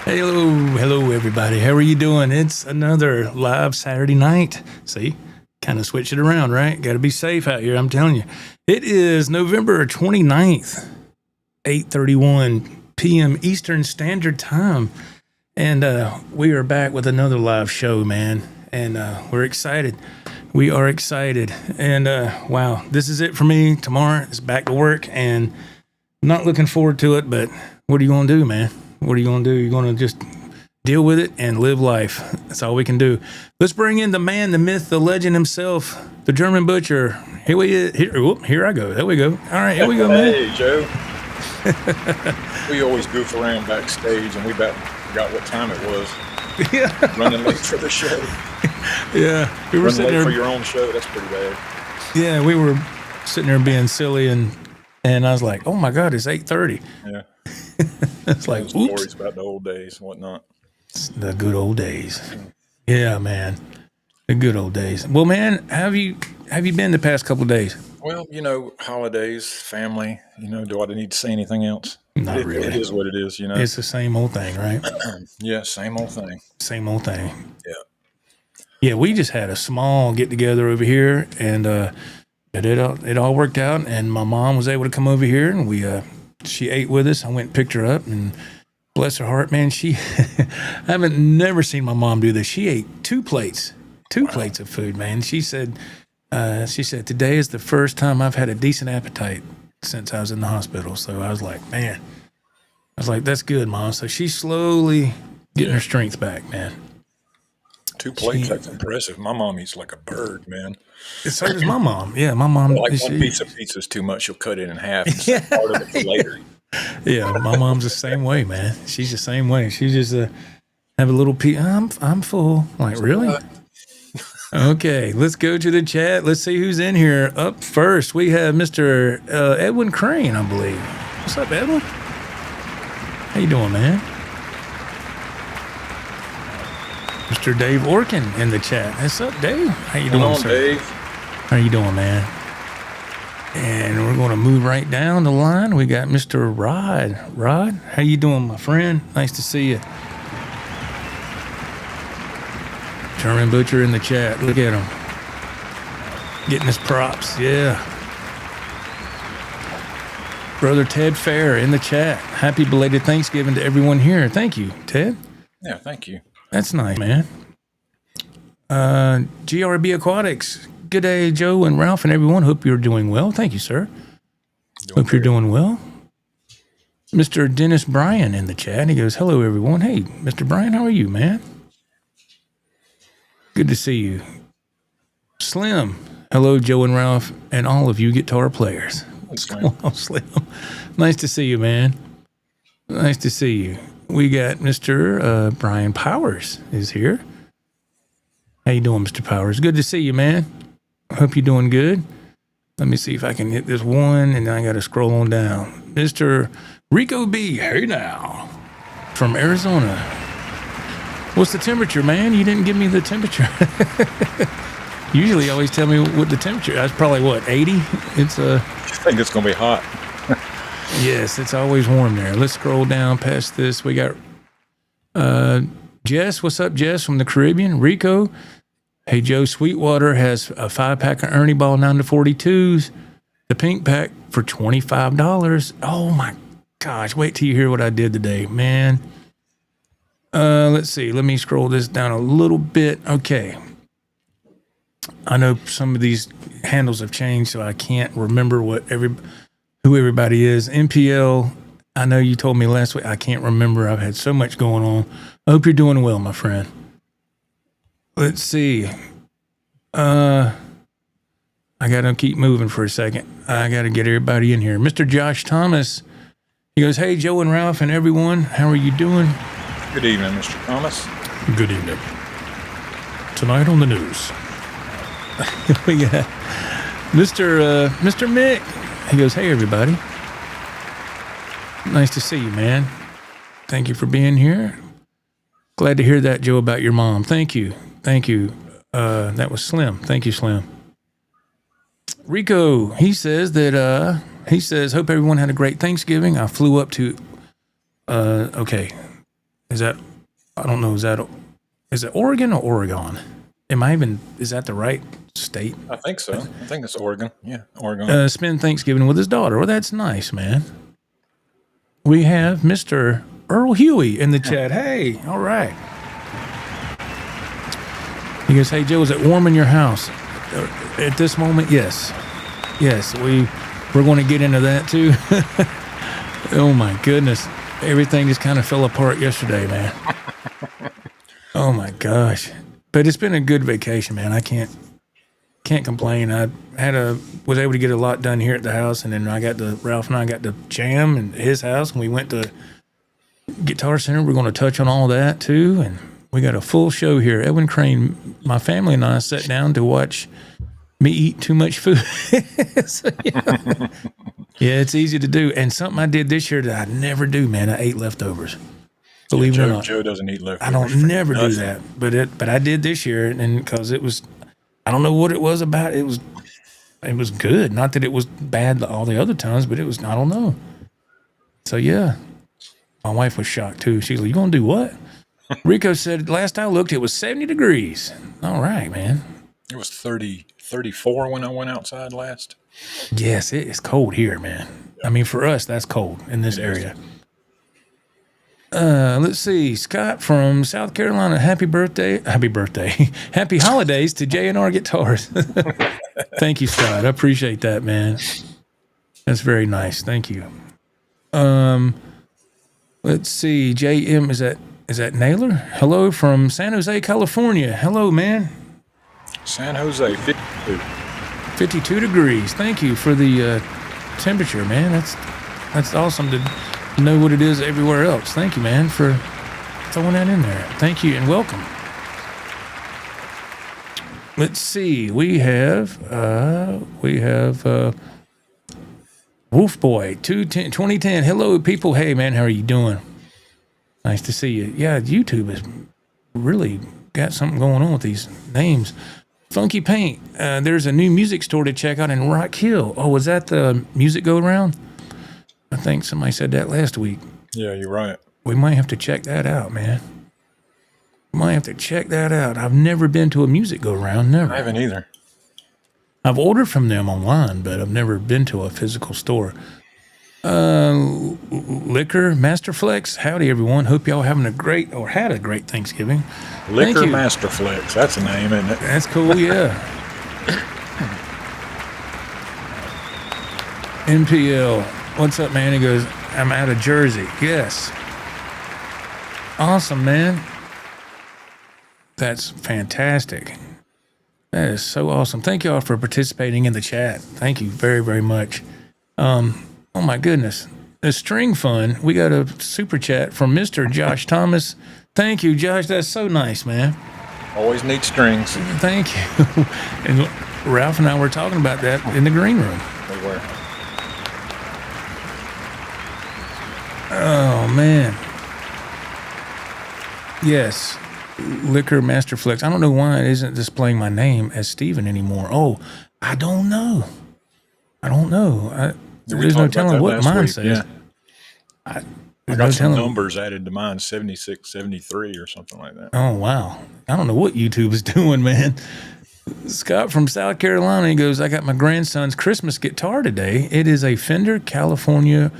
Hello, everybody. How are you doing? It's another live Saturday night. See, kind of switch it around, right? Got to be safe out here, I'm telling you. It is November 29th, 8:31 p.m. Eastern Standard Time. And we are back with another live show, man. And we're excited. We are excited. And wow, this is it for me. Tomorrow is back to work, and I'm not looking forward to it, but what are you going to do, man? What are you going to do? You're going to just deal with it and live life. That's all we can do. Let's bring in the man, the myth, the legend himself, the German butcher. Here I go. There we go. All right, here we go, man. Hey, Joe. We always goof around backstage, and we about forgot what time it was. Yeah. Running late for the show. Yeah. We were Running sitting late there for your own show. That's pretty bad. Yeah, we were sitting there being silly, and I was like, oh, my God, it's 8:30. Yeah. It's like, oops. Stories about the old days and whatnot. The good old days. Yeah, man. The good old days. Well, man, have you been the past couple of days? Well, holidays, family, do I need to say anything else? Not really. It is what it is, It's the same old thing, right? Yeah, same old thing. Same old thing. Yeah. Yeah, we just had a small get-together over here, and it all worked out, and my mom was able to come over here, and she ate with us. I went and picked her up, and bless her heart, man, I haven't never seen my mom do this. She ate two plates of food, man. She said, today is the first time I've had a decent appetite since I was in the hospital. So I was like, that's good, Mom. So she's slowly getting her strength back, man. 2 plates, that's impressive. My mom eats like a bird, man. So does my mom. Yeah, my mom. Like one piece of pizza is too much. She'll cut it in half and save part of it for later. Yeah, my mom's the same way, man. She's the same way. She just have a little piece. I'm full. Like, really? Okay, let's go to the chat. Let's see who's in here. Up first, we have Mr. Edwin Crane, I believe. What's up, Edwin? How you doing, man? Mr. Dave Orkin in the chat. What's up, Dave? How you doing, sir? Dave? How you doing, man? And we're going to move right down the line. We got Mr. Rod. Rod, how you doing, my friend? Nice to see you. German Butcher in the chat. Look at him. Getting his props. Yeah. Brother Ted Fair in the chat. Happy belated Thanksgiving to everyone here. Thank you, Ted. Yeah, thank you. That's nice, man. GRB Aquatics. Good day, Joe and Ralph and everyone. Hope you're doing well. Thank you, sir. Hope you're doing well. Mr. Dennis Bryan in the chat. He goes, hello, everyone. Hey, Mr. Bryan, how are you, man? Good to see you. Slim. Hello, Joe and Ralph, and all of you guitar players. What's going on, Slim? Nice to see you, man. Nice to see you. We got Mr. Brian Powers is here. How you doing, Mr. Powers? Good to see you, man. I hope you're doing good. Let me see if I can hit this one, and then I got to scroll on down. Mr. Rico B. Hey now, from Arizona. What's the temperature, man? You didn't give me the temperature. Usually you always tell me what the temperature. That's probably what, 80? It's I think it's gonna be hot. Yes, it's always warm there. Let's scroll down past this. We got Jess. What's up, Jess, from the Caribbean? Rico. Hey, Joe, Sweetwater has a 5-pack of Ernie Ball 9-42s. The pink pack for $25. Oh, my gosh. Wait till you hear what I did today, man. Let's see. Let me scroll this down a little bit. Okay. I know some of these handles have changed, so I can't remember who everybody is. MPL, I know you told me last week. I can't remember. I've had so much going on. I hope you're doing well, my friend. Let's see. I got to keep moving for a second. I got to get everybody in here. Mr. Josh Thomas, he goes, hey, Joe and Ralph and everyone. How are you doing? Good evening, Mr. Thomas. Good evening. Tonight on the news, we got Mr. Mick. He goes, hey, everybody. Nice to see you, man. Thank you for being here. Glad to hear that, Joe, about your mom. Thank you. Thank you. That was Slim. Thank you, Slim. Rico, he says, hope everyone had a great Thanksgiving. I flew up to, okay. Is that, I don't know, is it Oregon or Oregon? Is that the right state? I think so. I think it's Oregon. Yeah, Oregon. Spend Thanksgiving with his daughter. Well, that's nice, man. We have Mr. Earl Huey in the chat. Hey, all right. He goes, hey, Joe, is it warm in your house? At this moment, yes. Yes, we're going to get into that too. Oh, my goodness. Everything just kind of fell apart yesterday, man. Oh, my gosh. But it's been a good vacation, man. I can't complain. I was able to get a lot done here at the house, and then Ralph and I got to jam in his house, and we went to Guitar Center. We're going to touch on all that too, and we got a full show here. Edwin Crane, my family and I sat down to watch me eat too much food. So, yeah, it's easy to do, and something I did this year that I never do, man. I ate leftovers. Believe it or not, Joe doesn't eat leftovers. I don't never do that, but I did this year, and because it was. I don't know what it was about. It was good. Not that it was bad all the other times, but it was, I don't know. So, yeah. My wife was shocked, too. She's like, you going to do what? Rico said, last I looked, it was 70 degrees. All right, man. It was 34 when I went outside last. Yes, it is cold here, man. I mean, for us, that's cold in this area. Let's see. Scott from South Carolina. Happy birthday. Happy holidays to J&R Guitars. Thank you, Scott. I appreciate that, man. That's very nice. Thank you. Let's see. JM, is that Naylor? Hello from San Jose, California. Hello, man. San Jose, 52. 52 degrees. Thank you for the temperature, man. That's awesome to know what it is everywhere else. Thank you, man, for throwing that in there. Thank you and welcome. Let's see. We have Wolf Boy 2010. Hello, people. Hey, man, how are you doing? Nice to see you. Yeah, YouTube has really got something going on with these names. Funky Paint. There's a new music store to check out in Rock Hill. Oh, was that the music go around? I think somebody said that last week. Yeah, you're right. We might have to check that out, man. Might have to check that out. I've never been to a music go-round, never. I haven't either. I've ordered from them online, but I've never been to a physical store. Liquor Masterflex. Howdy, everyone. Hope y'all having had a great Thanksgiving. Liquor Masterflex. That's a name, isn't it? That's cool, yeah. NPL. What's up, man? He goes, I'm out of Jersey. Yes. Awesome, man. That's fantastic. That is so awesome. Thank y'all for participating in the chat. Thank you very, very much. Oh, my goodness. The string fun. We got a super chat from Mr. Josh Thomas. Thank you, Josh. That's so nice, man. Always need strings. Thank you. And Ralph and I were talking about that in the green room. We were. Oh, man. Yes. Liquor Masterflex. I don't know why it isn't displaying my name as Steven anymore. Oh, I don't know. There is no telling what mine says. Yeah. I got some numbers added to mine, 76, 73 or something like that. Oh, wow. I don't know what YouTube is doing, man. Scott from South Carolina, he goes, I got my grandson's Christmas guitar today. It is a Fender California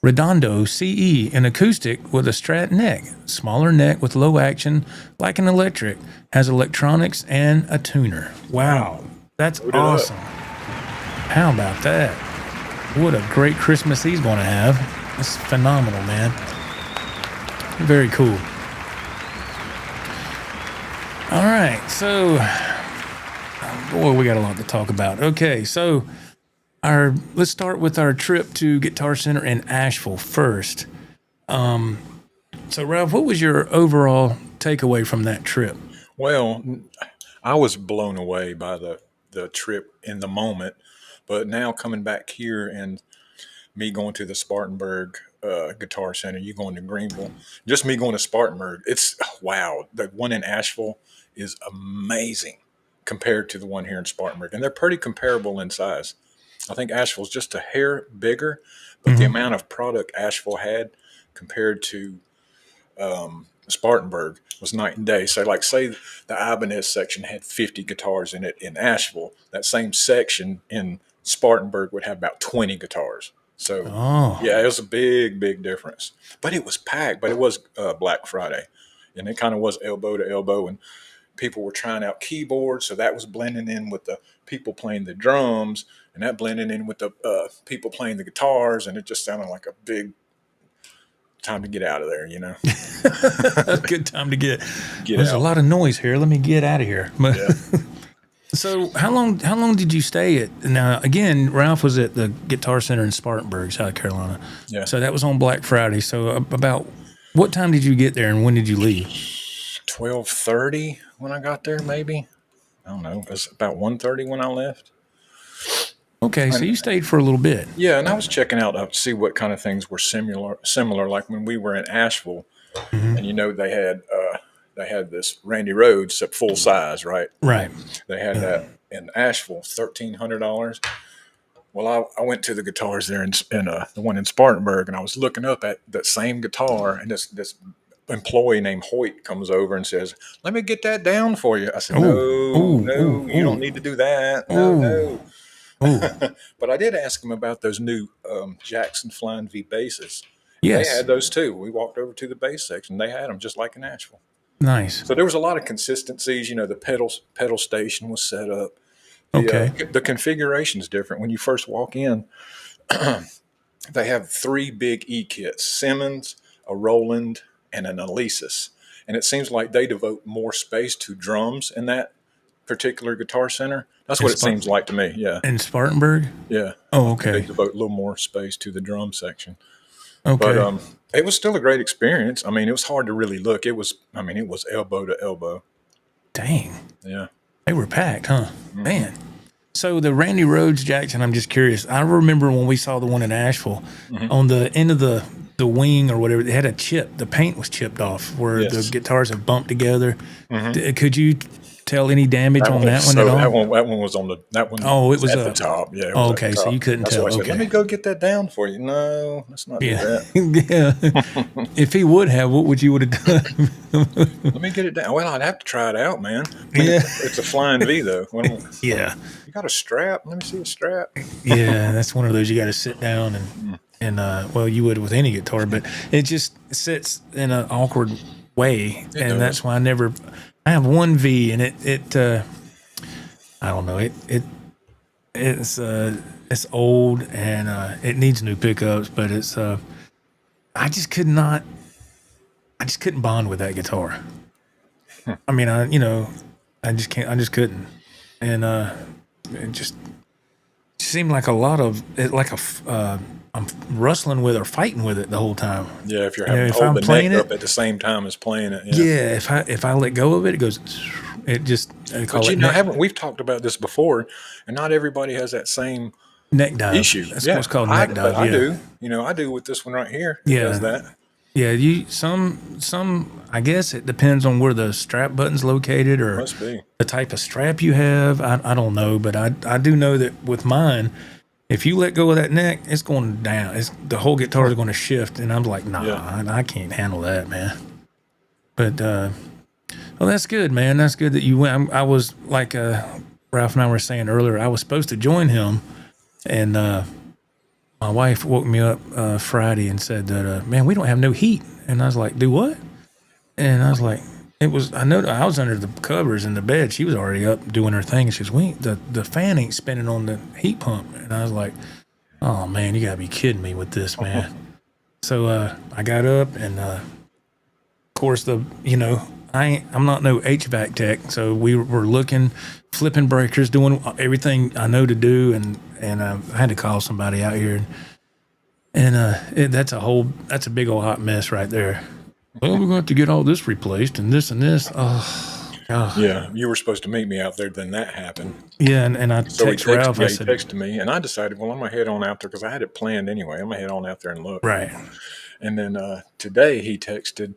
Redondo CE, an acoustic with a Strat neck, smaller neck with low action, like an electric, has electronics and a tuner. Wow, that's awesome. How about that? What a great Christmas he's going to have. That's phenomenal, man. Very cool. All right, so, boy, we got a lot to talk about. Okay, so let's start with our trip to Guitar Center in Asheville first. So, Ralph, what was your overall takeaway from that trip? Well, I was blown away by the trip in the moment, but now coming back here and me going to the Spartanburg Guitar Center, you going to Greenville, just me going to Spartanburg, it's wow. The one in Asheville is amazing compared to the one here in Spartanburg, and they're pretty comparable in size. I think Asheville's just a hair bigger, but the amount of product Asheville had compared to Spartanburg was night and day. So, like, say the Ibanez section had 50 guitars in it in Asheville, that same section in Spartanburg would have about 20 guitars. So, Oh, yeah, it was a big, big difference. But it was packed. But it was Black Friday, and it kind of was elbow to elbow, and people were trying out keyboards, so that was blending in with the people playing the drums, and that blended in with the people playing the guitars, and it just sounded like a big time to get out of there, a good time to get. Get There's out. a lot of noise here. Let me get out of here. Yeah. So how long did you stay at? Now again, Ralph was at the Guitar Center in Spartanburg, South Carolina. Yeah. So that was on Black Friday. So about what time did you get there, and when did you leave? 12:30 when I got there, maybe. I don't know. It was about 1:30 when I left. Okay, so you stayed for a little bit. Yeah, and I was checking out to see what kind of things were similar. Like when we were in Asheville, and they had this Randy Rhoads at full size, right? Right. They had that in Asheville, $1,300. Well, I went to the guitars there in the one in Spartanburg, and I was looking up at that same guitar, and this employee named Hoyt comes over and says, "Let me get that down for you." I said, "No, you don't need to do that. No." But I did ask him about those new Jackson Flying V basses. Yes. They had those too. We walked over to the bass section. They had them just like in Asheville. Nice. So there was a lot of consistencies. The pedal station was set up. Okay. The configuration is different. When you first walk in, they have 3 big E kits: Simmons, a Roland, and an Alesis. And it seems like they devote more space to drums in that particular Guitar Center. That's what it seems like to me. Yeah. In Spartanburg? Yeah. Oh, okay. They devote a little more space to the drum section. Okay. But it was still a great experience. I mean, it was hard to really look. It was elbow to elbow. Dang. Yeah. They were packed, huh? Man. So the Randy Rhoads Jackson, I'm just curious. I remember when we saw the one in Asheville, on the end of the wing or whatever, they had a chip. The paint was chipped off where the guitars have bumped together. Could you tell any damage on that one at all? That one was on that one. Oh, it was at the top. Yeah. Oh, okay, so you couldn't That's tell. why I said, Okay. let me go get that down for you. No, let's not do that. Yeah. If he would have, what would you would have done? Let me get it down. Well, I'd have to try it out, man. I mean, it's a Flying V though. Yeah. You got a strap? Let me see a strap. Yeah, that's one of those you got to sit down and well, you would with any guitar, but it just sits in an awkward way, and that's why I have one V, and it I don't know, it's old and it needs new pickups, but it's I just couldn't bond with that guitar. I mean, I just couldn't, and it just seemed like a lot of it, like I'm wrestling with or fighting with it the whole time. Yeah, if you're having to hold the neck up at the same time as playing it. Yeah, if I let go of it, it goes. It just. But we've talked about this before, and not everybody has that same neck dive issue. That's what's called neck dive. But I do. I do with this one right here. It does that. Yeah, some. I guess it depends on where the strap button's located or Must be the type of strap you have. I don't know, but I do know that with mine, if you let go of that neck, it's going down. The whole guitar is going to shift, and I'm like, nah, I can't handle that, man. But well, that's good, man. That's good that you went. I was like Ralph and I were saying earlier, I was supposed to join him, and my wife woke me up Friday and said that, man, we don't have no heat. And I was like, do what? And I was like, I was under the covers in the bed. She was already up doing her thing. And she goes, the fan ain't spinning on the heat pump. And I was like, oh, man, you got to be kidding me with this, man. So I got up and, of course, I'm not no HVAC tech. So we were looking, flipping breakers, doing everything I know to do. And I had to call somebody out here. And that's a big old hot mess right there. Well, we're going to have to get all this replaced and this and this. Oh, God. Yeah, you were supposed to meet me out there. Then that happened. Yeah, and I texted Ralph. He texted me, and I decided, well, I'm going to head on out there because I had it planned anyway. I'm going to head on out there and look. Right. And then today he texted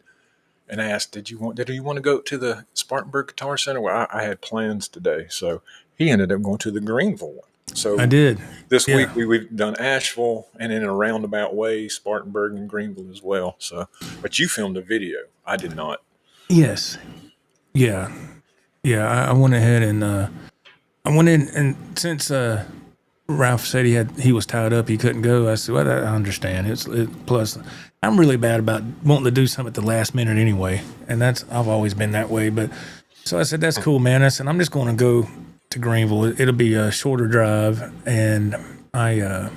and asked, did you want to go to the Spartanburg Guitar Center? Well, I had plans today. So he ended up going to the Greenville one. So I did. this Yeah. week we've done Asheville and in a roundabout way, Spartanburg and Greenville as well. So, but you filmed a video. I did not. Yes. Yeah. Yeah. I went ahead and I went in, and since Ralph said he was tied up, he couldn't go. I said, well, I understand. Plus, I'm really bad about wanting to do something at the last minute anyway, and I've always been that way. But so I said, that's cool, man. I said, I'm just going to go to Greenville. It'll be a shorter drive, and I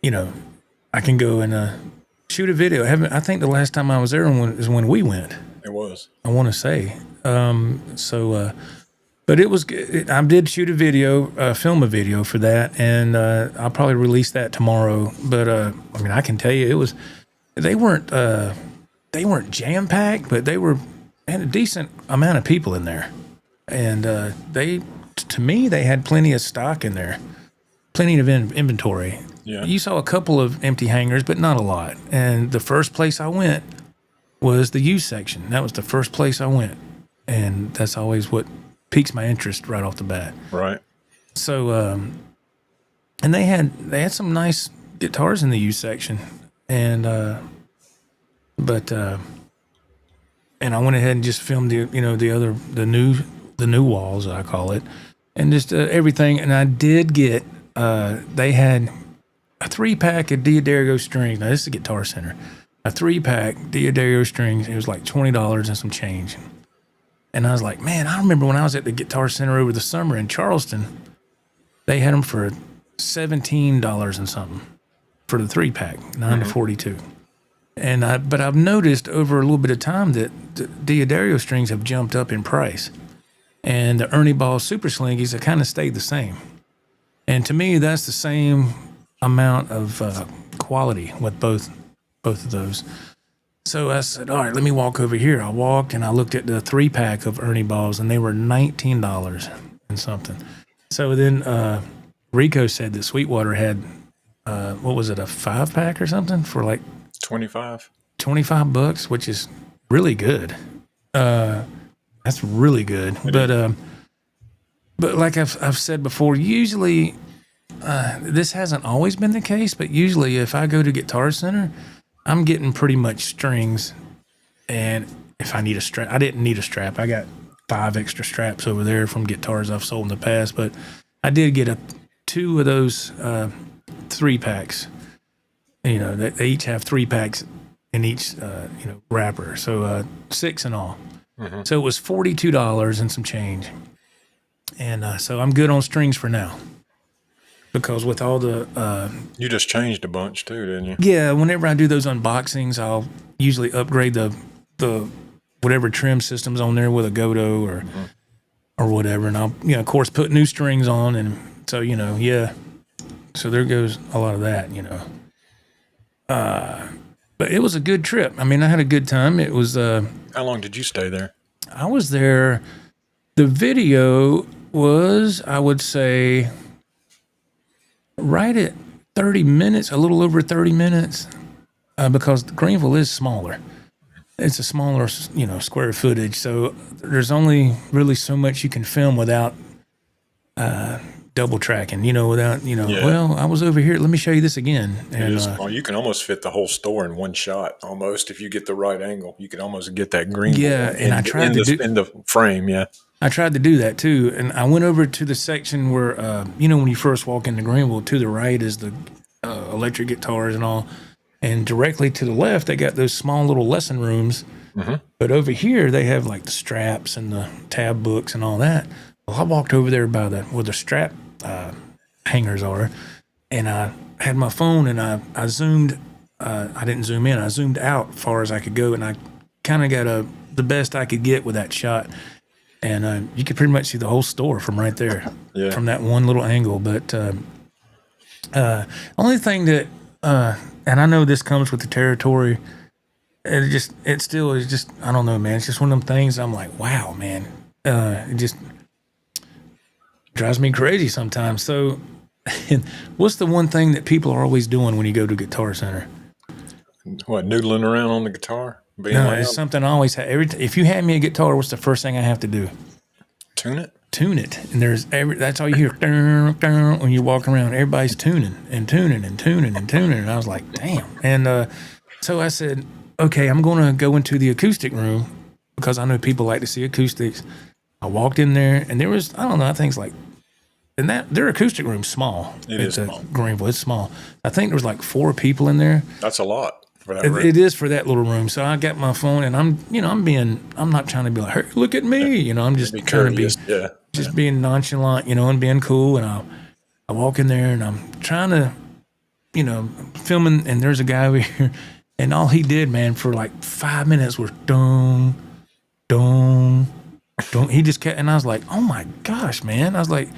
can go and shoot a video. I think the last time I was there is when we went. It was. I want to say. But it was good. I did shoot a video, film a video for that, and I'll probably release that tomorrow. But I mean, I can tell you, they weren't jam packed, but they had a decent amount of people in there, and to me, they had plenty of stock in there, plenty of inventory. Yeah. You saw a couple of empty hangars, but not a lot. And the first place I went was the used section. That was the first place I went, and that's always what piques my interest right off the bat. Right. So, and they had some nice guitars in the used section, and I went ahead and just filmed the new walls, I call it, and just everything. And I did get they had a 3-pack of Diodario strings. Now this is a Guitar Center. A 3-pack Diodario strings. It was like $20 and some change. And I was like, man, I remember when I was at the Guitar Center over the summer in Charleston, they had them for $17 and something for the 3-pack, 9 to 42. But I've noticed over a little bit of time that the Diodario strings have jumped up in price, and the Ernie Ball Super Slingies have kind of stayed the same. And to me, that's the same amount of quality with both of those. So I said, all right, let me walk over here. I walked and I looked at the 3-pack of Ernie Balls, and they were $19 and something. So then Rico said that Sweetwater had, what was it, a 5-pack or something for like 25 $25, which is really good. That's really good. But like I've said before, usually this hasn't always been the case, but usually if I go to Guitar Center, I'm getting pretty much strings, and if I need a strap, I didn't need a strap. I got 5 extra straps over there from guitars I've sold in the past, but I did get 2 of those 3-packs. They each have 3-packs in each wrapper, so 6 in all. Mm-hmm. So it was $42 and some change, and so I'm good on strings for now. Because with all the... you just changed a bunch too, didn't you? Yeah, whenever I do those unboxings, I'll usually upgrade the whatever trim system's on there with a Godot or whatever. And I'll, of course, put new strings on. And so, yeah. So there goes a lot of that, But it was a good trip. I mean, I had a good time. It was... How long did you stay there? I was there... The video was, I would say... right at 30 minutes, a little over 30 minutes, because Greenville is smaller. It's a smaller, square footage. So there's only really so much you can film without double tracking, without, Yeah. well, I was over here. Let me show you this again. And you can almost fit the whole store in one shot, almost, if you get the right angle. You can almost get that green. Yeah, and I tried to do in the frame, yeah. I tried to do that too, and I went over to the section where, when you first walk into Greenville, to the right is the electric guitars and all, and directly to the left they got those small little lesson rooms. Mm-hmm. But over here they have like the straps and the tab books and all that. Well, I walked over there by where the strap hangers are, and I had my phone and I zoomed. I didn't zoom in. I zoomed out far as I could go, and I kind of got the best I could get with that shot. And you could pretty much see the whole store from right there, from that one little angle. But only thing that, and I know this comes with the territory, it still is just, I don't know, man. It's just one of them things I'm like, wow, man. It just drives me crazy sometimes. So what's the one thing that people are always doing when you go to Guitar Center? What, noodling around on the guitar? No, it's something I always have. If you hand me a guitar, what's the first thing I have to do? Tune it. tune it, and that's all you hear when you're walking around. Everybody's tuning and tuning and tuning and tuning, and I was like, damn. And so I said, okay, I'm going to go into the acoustic room because I know people like to see acoustics. I walked in there, and there was, I don't know, I think it's like, and their acoustic room's small. It is small. Greenville, it's small. I think there was like 4 people in there. That's a lot for that room. It is for that little room. So I got my phone, and I'm not trying to be like, hey, look at me. I'm just trying to be, being nonchalant, and being cool. And I walk in there, and I'm trying to, filming, and there's a guy over here, and all he did, man, for like 5 minutes was dong, dong, dong. He just kept, and I was like, oh my gosh, man. I was like,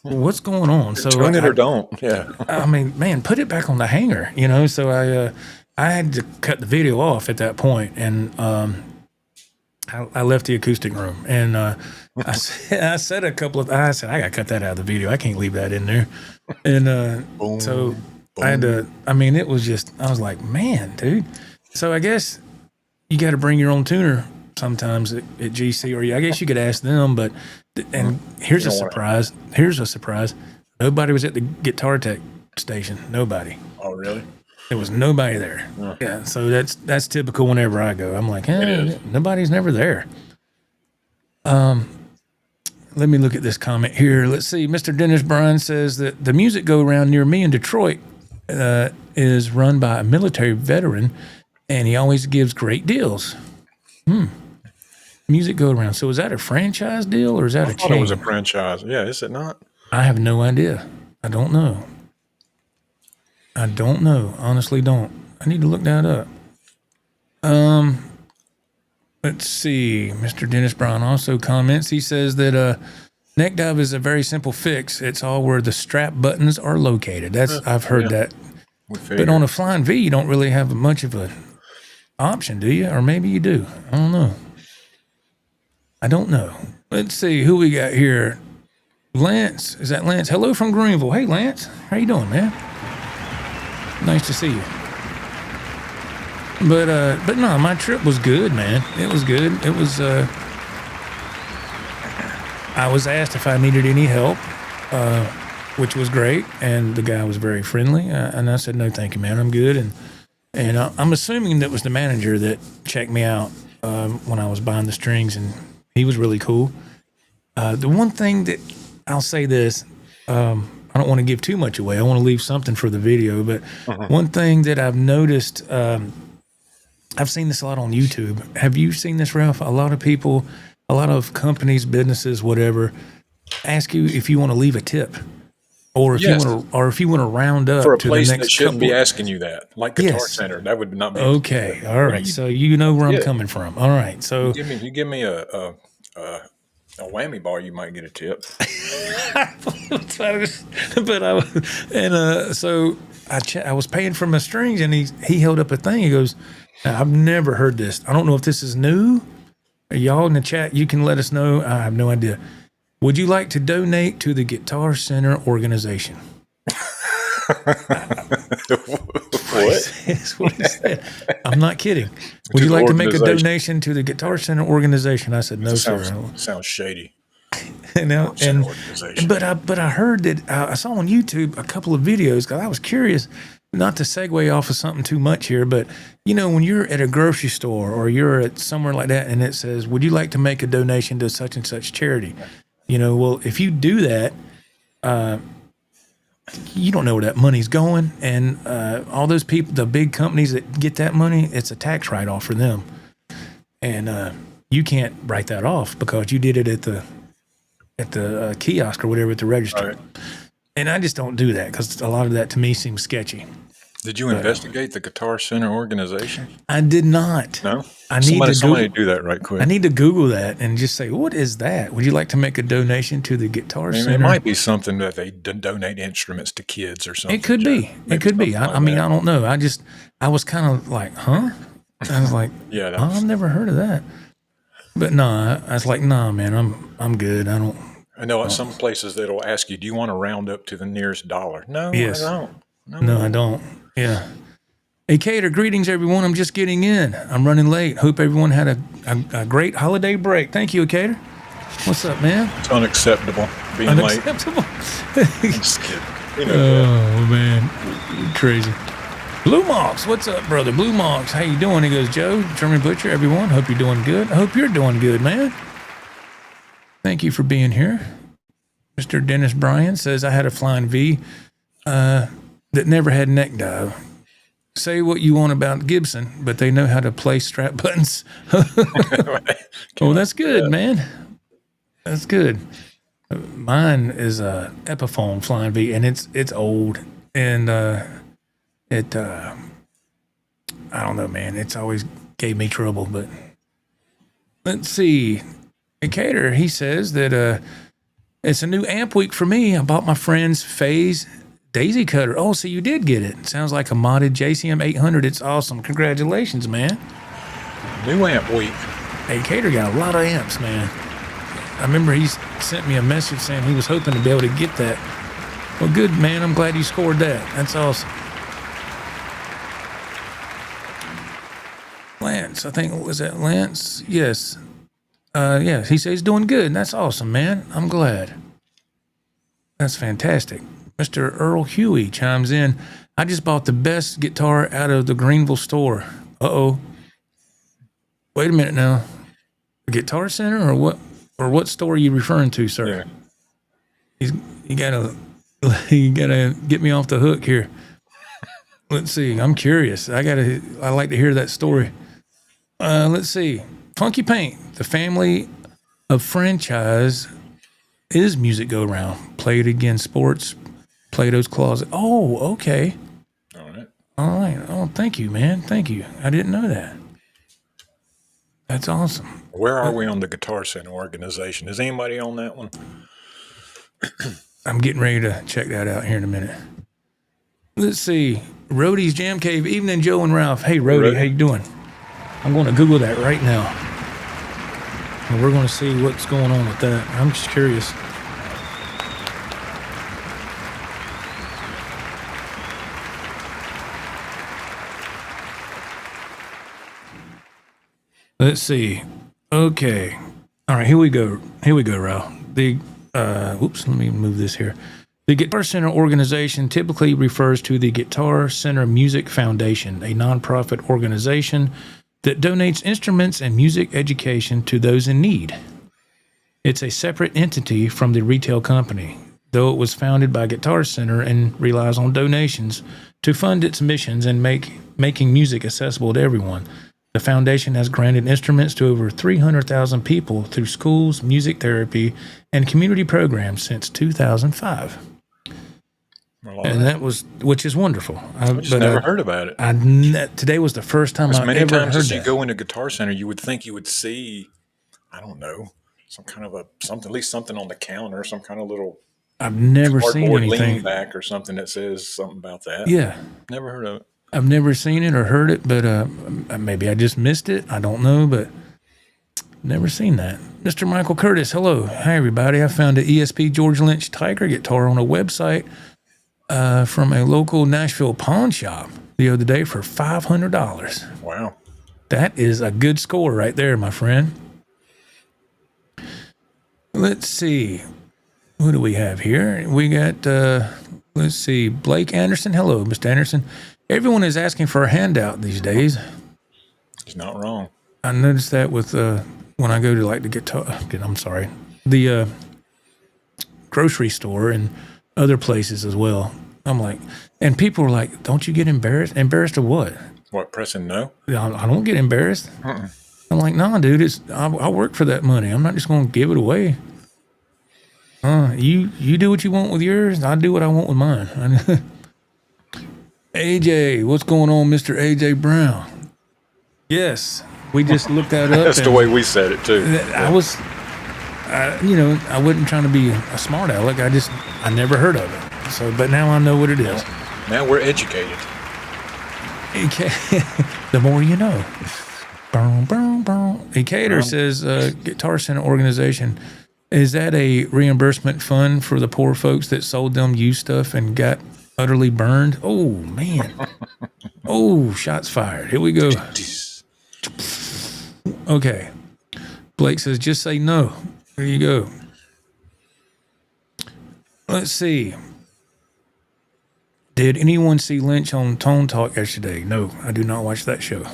what's going on? So turn it or don't. Yeah. I mean, man, put it back on the hanger, So I had to cut the video off at that point, and I left the acoustic room, and I said I said I got to cut that out of the video. I can't leave that in there, and boom, so boom. I had to. I mean, it was just. I was like, man, dude. So I guess you got to bring your own tuner sometimes at GC, or I guess you could ask them, but. And here's a surprise. Nobody was at the Guitar Tech station. Nobody. Oh, really? There was nobody there. Yeah. So that's typical whenever I go. I'm like, nobody's never there. Let me look at this comment here. Let's see. Mr. Dennis Bryan says that the music go around near me in Detroit is run by a military veteran, and he always gives great deals. Music go around. So is that a franchise deal, or is that a chain? I thought it was a franchise. Yeah, is it not? I have no idea. I don't know. Honestly, don't. I need to look that up. Let's see. Mr. Dennis Brown also comments. He says that neck dive is a very simple fix. It's all where the strap buttons are located. I've heard that. But on a Flying V, you don't really have much of an option, do you? Or maybe you do. I don't know. Let's see who we got here. Lance. Is that Lance? Hello from Greenville. Hey, Lance. How you doing, man? Nice to see you. But no, my trip was good, man. It was good. It was, I was asked if I needed any help, which was great. And the guy was very friendly. And I said, no, thank you, man. I'm good. And I'm assuming that was the manager that checked me out when I was buying the strings, and he was really cool. The one thing that I'll say this, I don't want to give too much away. I want to leave something for the video. But one thing that I've noticed, I've seen this a lot on YouTube. Have you seen this, Ralph? A lot of people, a lot of companies, businesses, whatever, ask you if you want to leave a tip, or if you want to round up for a to place the next that shouldn't couple. be asking you that, like Guitar Center. That would not be okay. All right, so you know where I'm coming from. All right, so you give me a whammy bar, you might get a tip. So I was paying for my strings, and he held up a thing. He goes, I've never heard this. I don't know if this is new. Y'all in the chat, you can let us know. I have no idea. Would you like to donate to the Guitar Center organization? What? What he said. I'm not kidding. Would you like to make a donation to the Guitar Center organization? I said, no, sir. Sounds shady. But I heard that I saw on YouTube a couple of videos, because I was curious, not to segue off of something too much here, but when you're at a grocery store or you're at somewhere like that, and it says, would you like to make a donation to such and such charity? Well, if you do that, you don't know where that money's going, and all those people, the big companies that get that money, it's a tax write-off for them, and you can't write that off because you did it at the kiosk or whatever at the register. Right. And I just don't do that because a lot of that to me seems sketchy. Did you investigate the Guitar Center organization? I did not. No? Somebody do that right quick. I need to Google that and just say, what is that? Would you like to make a donation to the Guitar Center? It might be something that they donate instruments to kids or something. It could be. It could be. I mean, I don't know. I was kind of like, huh? I was like, I've never heard of that. But no, I was like, nah, man, I'm good. I know at some places that'll ask you, do you want to round up to the nearest dollar? No, yes. I don't. No, I don't. Yeah. Hey, Cater, greetings, everyone. I'm just getting in. I'm running late. Hope everyone had a great holiday break. Thank you, Cater. What's up, man? It's unacceptable being Unacceptable. late. I'm just kidding. You know Oh man, crazy. Blue Mox, what's up, brother? Blue Mox, how you doing? He goes, Joe, German Butcher, everyone. Hope you're doing good. I hope you're doing good, man. Thank you for being here. Mr. Dennis Bryan says, I had a Flying V that never had neck dive. Say what you want about Gibson, but they know how to play strap buttons. Oh, that's good, man. That's good. Mine is a Epiphone Flying V, and it's old, and I don't know, man. It's always gave me trouble, but let's see. Cater, he says that it's a new amp week for me. I bought my friend's Phase Daisy Cutter. Oh, so you did get it. Sounds like a modded JCM 800. It's awesome. Congratulations, man. New amp week. Hey, Cater got a lot of amps, man. I remember he sent me a message saying he was hoping to be able to get that. Well, good, man. I'm glad you scored that. That's awesome. Lance, I think, was that Lance? Yes. Yeah, he says he's doing good. That's awesome, man. I'm glad. That's fantastic. Mr. Earl Huey chimes in. I just bought the best guitar out of the Greenville store. Uh-oh. Wait a minute now. The Guitar Center or what? Or what store are you referring to, sir? Yeah. You gotta get me off the hook here. Let's see. I'm curious. I like to hear that story. Let's see. Funky Paint, the family of franchise is Music Go Round. Play It Again Sports, Plato's Closet. Oh, okay. All right. Oh, thank you, man. Thank you. I didn't know that. That's awesome. Where are we on the Guitar Center organization? Is anybody on that one? I'm getting ready to check that out here in a minute. Let's see. Roddy's Jam Cave. Evening, Joe and Ralph. Hey, Roddy, how you doing? I'm going to Google that right now. And we're going to see what's going on with that. I'm just curious. Let's see. Okay. All right, here we go. Here we go, Ralph. Let me move this here. The Guitar Center organization typically refers to the Guitar Center Music Foundation, a nonprofit organization that donates instruments and music education to those in need. It's a separate entity from the retail company, though it was founded by Guitar Center and relies on donations to fund its missions and making music accessible to everyone. The foundation has granted instruments to over 300,000 people through schools, music therapy, and community programs since 2005. And that was, which is wonderful. I just never heard about it. Today was the first time I ever heard that. As many times as you go into Guitar Center, you would think you would see, I don't know, some kind of at least something on the counter, some kind of little. I've never seen anything. Lean back or something that says something about that. Yeah. Never heard of it. I've never seen it or heard it, but maybe I just missed it. I don't know, but never seen that. Mr. Michael Curtis, hello. Hi, everybody. I found an ESP George Lynch Tiger guitar on a website from a local Nashville pawn shop the other day for $500. Wow. That is a good score right there, my friend. Let's see. Who do we have here? We got, let's see, Blake Anderson. Hello, Mr. Anderson. Everyone is asking for a handout these days. He's not wrong. I noticed that with when I go to like the grocery store and other places as well. I'm like, and people are like, don't you get embarrassed? Embarrassed of what? What, pressing no? I don't get embarrassed. I'm like, nah, dude, I work for that money. I'm not just going to give it away. You do what you want with yours. I do what I want with mine. AJ, what's going on, Mr. AJ Brown? Yes, we just looked that up. That's the way we said it too. I wasn't trying to be a smart aleck. I never heard of it. So, but now I know what it is. Now we're educated. The more you know. Cater says, Guitar Center organization. Is that a reimbursement fund for the poor folks that sold them used stuff and got utterly burned? Oh, man. Oh, shots fired. Here we go. Okay. Blake says, just say no. There you go. Let's see. Did anyone see Lynch on Tone Talk yesterday? No, I do not watch that show.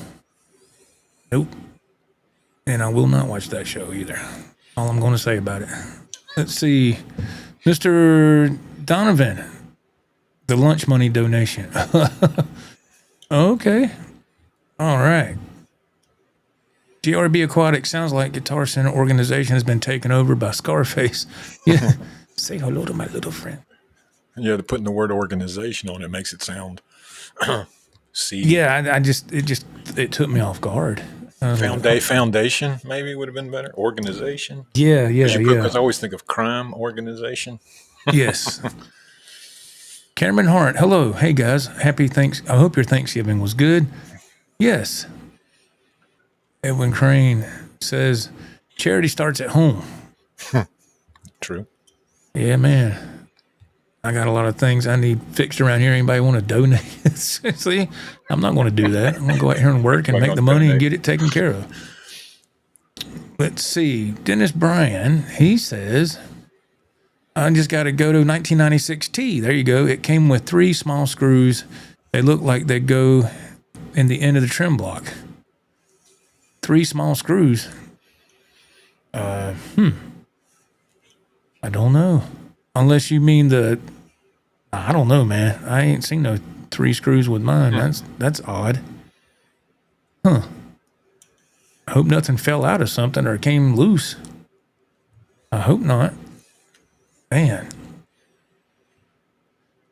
Nope. And I will not watch that show either. All I'm going to say about it. Let's see. Mr. Donovan, the lunch money donation. Okay. All right. GRB Aquatic sounds like Guitar Center organization has been taken over by Scarface. Yeah. Say hello to my little friend. Yeah, they're putting the word organization on it makes it sound seedy. Yeah, it took me off guard. Foundation maybe would have been better. Organization. Yeah. Because I always think of crime organization. Yes. Cameron Hart, hello. Hey guys, happy I hope your Thanksgiving was good. Yes. Edwin Crane says charity starts at home. True. Yeah, man. I got a lot of things I need fixed around here. Anybody want to donate? See, I'm not going to do that. I'm going to go out here and work and make the money and get it taken care of. Let's see. Dennis Bryan, he says, I just got to go to 1996 T. There you go. It came with 3 small screws. They look like they go in the end of the trim block. 3 small screws. I don't know. Unless you mean I don't know, man. I ain't seen no 3 screws with mine. That's odd. Huh. I hope nothing fell out of something or came loose. I hope not. Man.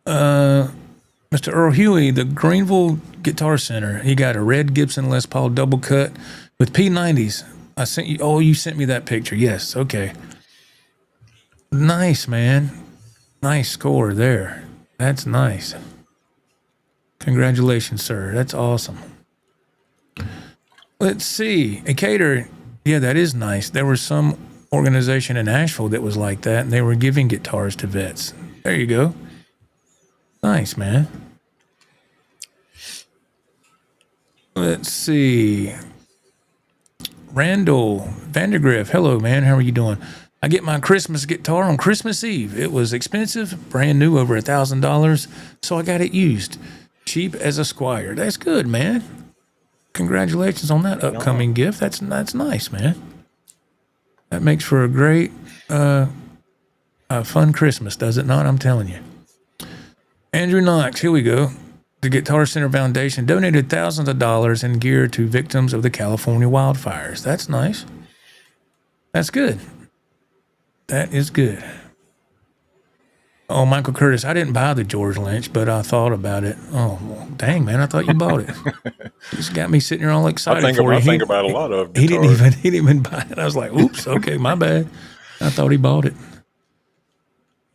Mr. Earl Huey, the Greenville Guitar Center. He got a red Gibson Les Paul double cut with P90s. I sent you. Oh, you sent me that picture. Yes. Okay. Nice, man. Nice score there. That's nice. Congratulations, sir. That's awesome. Let's see. A cater. Yeah, that is nice. There was some organization in Asheville that was like that, and they were giving guitars to vets. There you go. Nice, man. Let's see. Randall Vandergriff. Hello, man. How are you doing? I get my Christmas guitar on Christmas Eve. It was expensive, brand new, over $1,000, so I got it used. Cheap as a squire. That's good, man. Congratulations on that upcoming gift. That's nice, man. That makes for a great, fun Christmas, does it not? I'm telling you. Andrew Knox, here we go. The Guitar Center Foundation donated thousands of dollars in gear to victims of the California wildfires. That's nice. That's good. That is good. Oh, Michael Curtis, I didn't buy the George Lynch, but I thought about it. Oh, well, dang, man, I thought you bought it. Just got me sitting here all excited I think about a lot of guitars. He didn't even buy it. I was like, oops, okay, my bad. I thought he bought it.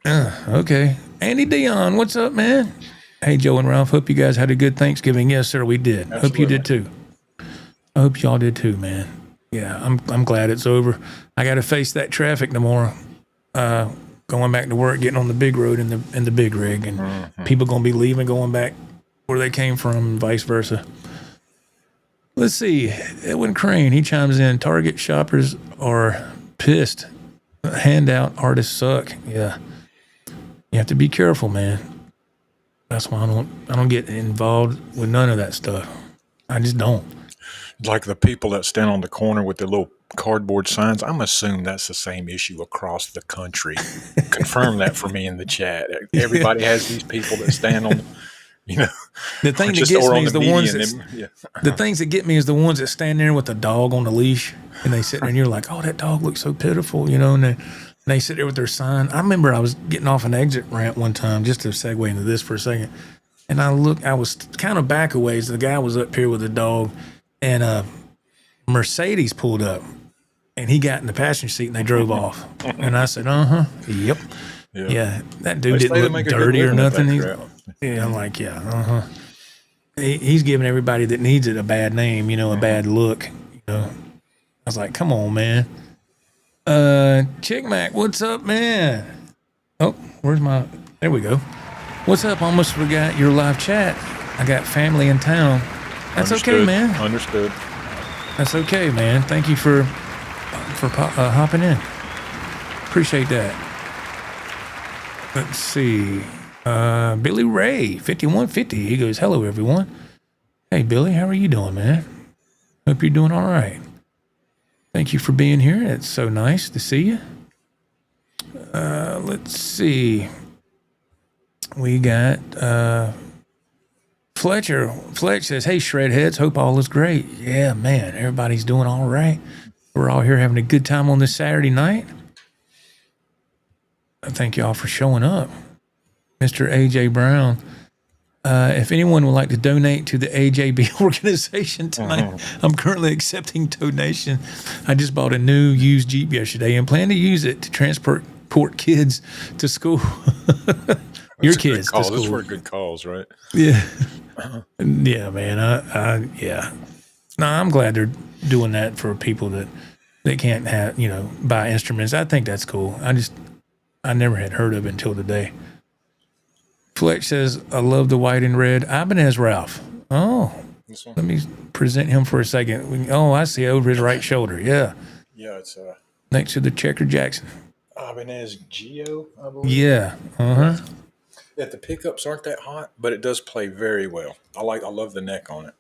Okay. Andy Dion, what's up, man? Hey, Joe and Ralph, hope you guys had a good Thanksgiving. Yes, sir, we did. Absolutely. Hope you did too. I hope y'all did too, man. Yeah, I'm glad it's over. I got to face that traffic tomorrow. Going back to work, getting on the big road in the big rig, and people gonna be leaving, going back where they came from, and vice versa. Let's see. Edwin Crane, he chimes in. Target shoppers are pissed. Handout artists suck. Yeah, you have to be careful, man. That's why I don't get involved with none of that stuff. I just don't. Like the people that stand on the corner with their little cardboard signs, I'm assuming that's the same issue across the country. Confirm that for me in the chat. Everybody has these people that stand on, The thing that gets me is the ones the things that get me is the ones that stand there with a dog on the leash, and they sit there and you're like, oh, that dog looks so pitiful, and they sit there with their sign. I remember I was getting off an exit ramp one time, just to segue into this for a second, and I was kind of back a ways. The guy was up here with a dog, and a Mercedes pulled up, and he got in the passenger seat, and they drove off. And I said, yep. Yeah, that dude didn't look dirty or nothing. I'm like, yeah, He's giving everybody that needs it a bad name, a bad look. I was like, come on, man. Chick Mac, what's up, man? Oh, there we go. What's up? Almost forgot your live chat. I got family in town. That's okay, man. Understood. That's okay, man. Thank you for hopping in. Appreciate that. Let's see. Billy Ray, 5150. He goes, hello, everyone. Hey, Billy, how are you doing, man? Hope you're doing all right. Thank you for being here. It's so nice to see you. Let's see. We got Fletcher. Fletch says, hey, Shredheads, hope all is great. Yeah, man, everybody's doing all right. We're all here having a good time on this Saturday night. Thank y'all for showing up. Mr. AJ Brown. If anyone would like to donate to the AJB organization tonight, I'm currently accepting donation. I just bought a new used Jeep yesterday and plan to use it to transport kids to school. Your kids to school. Those were good calls, right? Yeah. Yeah, man. Yeah. No, I'm glad they're doing that for people that they can't have, buy instruments. I think that's cool. I never had heard of it until today. Fletch says, I love the white and red. Ibanez Ralph. Oh, let me present him for a second. Oh, I see over his right shoulder. Yeah. Yeah, it's next to the Checker Jackson. Ibanez Geo, I believe. Yeah. Uh-huh. Yeah, the pickups aren't that hot, but it does play very well. I love the neck on it.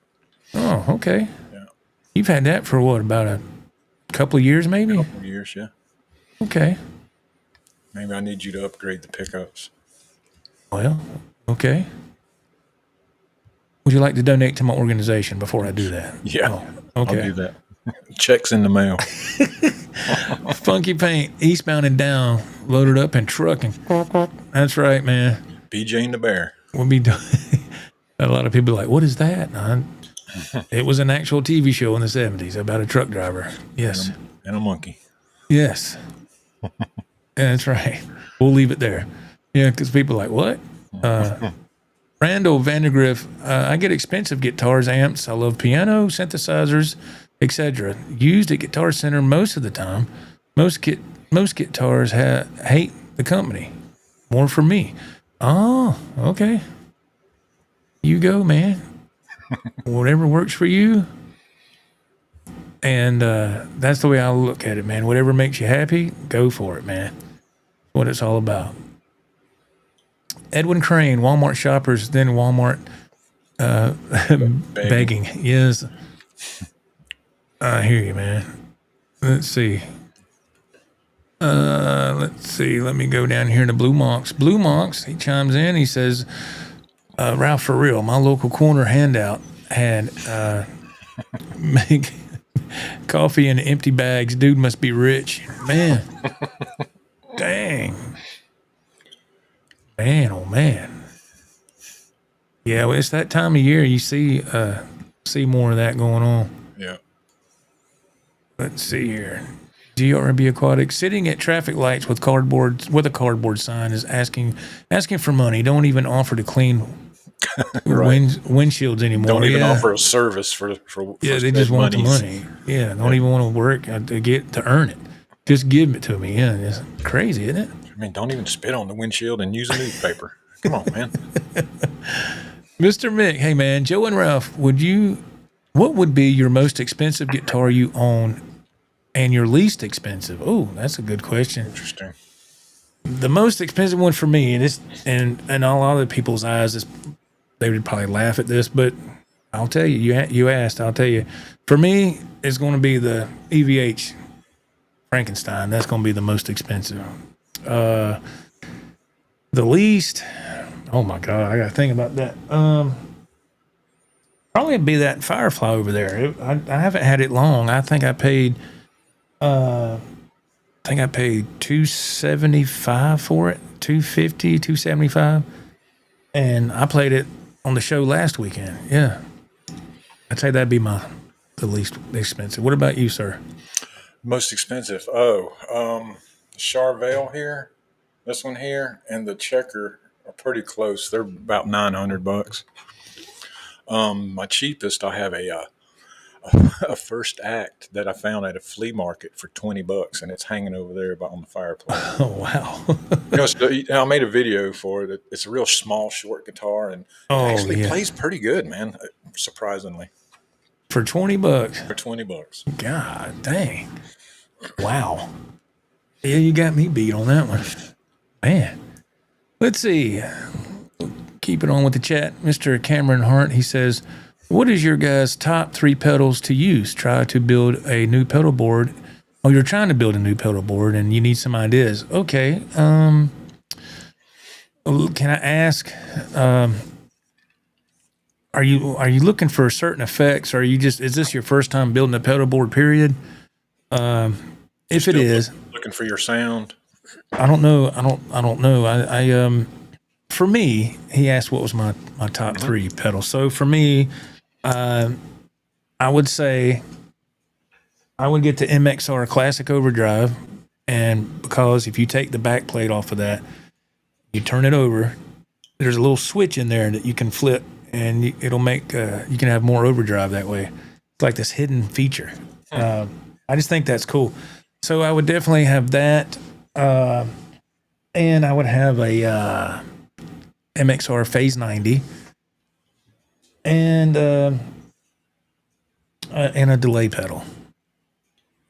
Oh, okay. Yeah. You've had that for what, about a couple of years maybe? A couple of years, yeah. Okay. Maybe I need you to upgrade the pickups. Well, okay. Would you like to donate to my organization before I do that? Yeah. Oh, okay. I'll do that. Checks in the mail. Funky Paint, eastbound and down, loaded up and trucking. That's right, man. BJ and the Bear. We'll be doing. A lot of people are like, what is that? It was an actual TV show in the 70s about a truck driver. Yes. And a monkey. Yes. Yeah, that's right. We'll leave it there. Yeah, because people are like, what? Randall Vandergriff, I get expensive guitars, amps. I love piano, synthesizers, etc. Used at Guitar Center most of the time. Most guitars hate the company. More for me. Oh, okay. You go, man. Whatever works for you. And that's the way I look at it, man. Whatever makes you happy, go for it, man. What it's all about. Edwin Crane, Walmart shoppers, then Walmart begging. Yes. I hear you, man. Let's see. Let me go down here to Blue Monks. Blue Monks, he chimes in. He says, Ralph, for real, my local corner handout had make coffee in empty bags. Dude must be rich. Man. Dang. Man, oh man. Yeah, well, it's that time of year you see more of that going on. Yeah. Let's see here. GRB Aquatic, sitting at traffic lights with a cardboard sign is asking for money. Don't even offer to clean Right. windshields anymore. Don't even offer a service for yeah, they just want the money. Yeah, don't even want to work to earn it. Just give it to me. Yeah, it's crazy, isn't it? I mean, don't even spit on the windshield and use a newspaper. Come on, man. Mr. Mick, hey man, Joe and Ralph, what would be your most expensive guitar you own and your least expensive? Oh, that's a good question. Interesting. The most expensive one for me, and in a lot of people's eyes, they would probably laugh at this, but I'll tell you, you asked, I'll tell you. For me, it's going to be the EVH Frankenstein. That's going to be the most expensive. The least, oh my God, I got to think about that. Probably be that Firefly over there. I haven't had it long. I think I paid $275 for it, $250, $275, and I played it on the show last weekend. Yeah, I'd say that'd be the least expensive. What about you, sir? Most expensive. The Charvel here, this one here, and the Checker are pretty close. They're about $900. My cheapest, I have a first act that I found at a flea market for $20, and it's hanging over there on the fireplace. Oh wow! I made a video for it. It's a real small, short guitar, and it actually plays pretty good, man. Surprisingly, for $20. For $20. God dang! Wow. Yeah, you got me beat on that one. Man. Let's see. Keep it on with the chat. Mr. Cameron Hart, he says, what is your guys' top 3 pedals to use? Try to build a new pedal board. Oh, you're trying to build a new pedal board and you need some ideas. Okay. Can I ask, are you looking for certain effects? Or are you is this your first time building a pedal board, period? If it is, looking for your sound. I don't know. I don't know. For me, he asked what was my top 3 pedals. So for me, I would say I would get the MXR Classic Overdrive, and because if you take the back plate off of that, you turn it over, there's a little switch in there that you can flip, and it'll make you can have more overdrive that way. It's like this hidden feature. I just think that's cool. So I would definitely have that, and I would have a MXR Phase 90, and a delay pedal.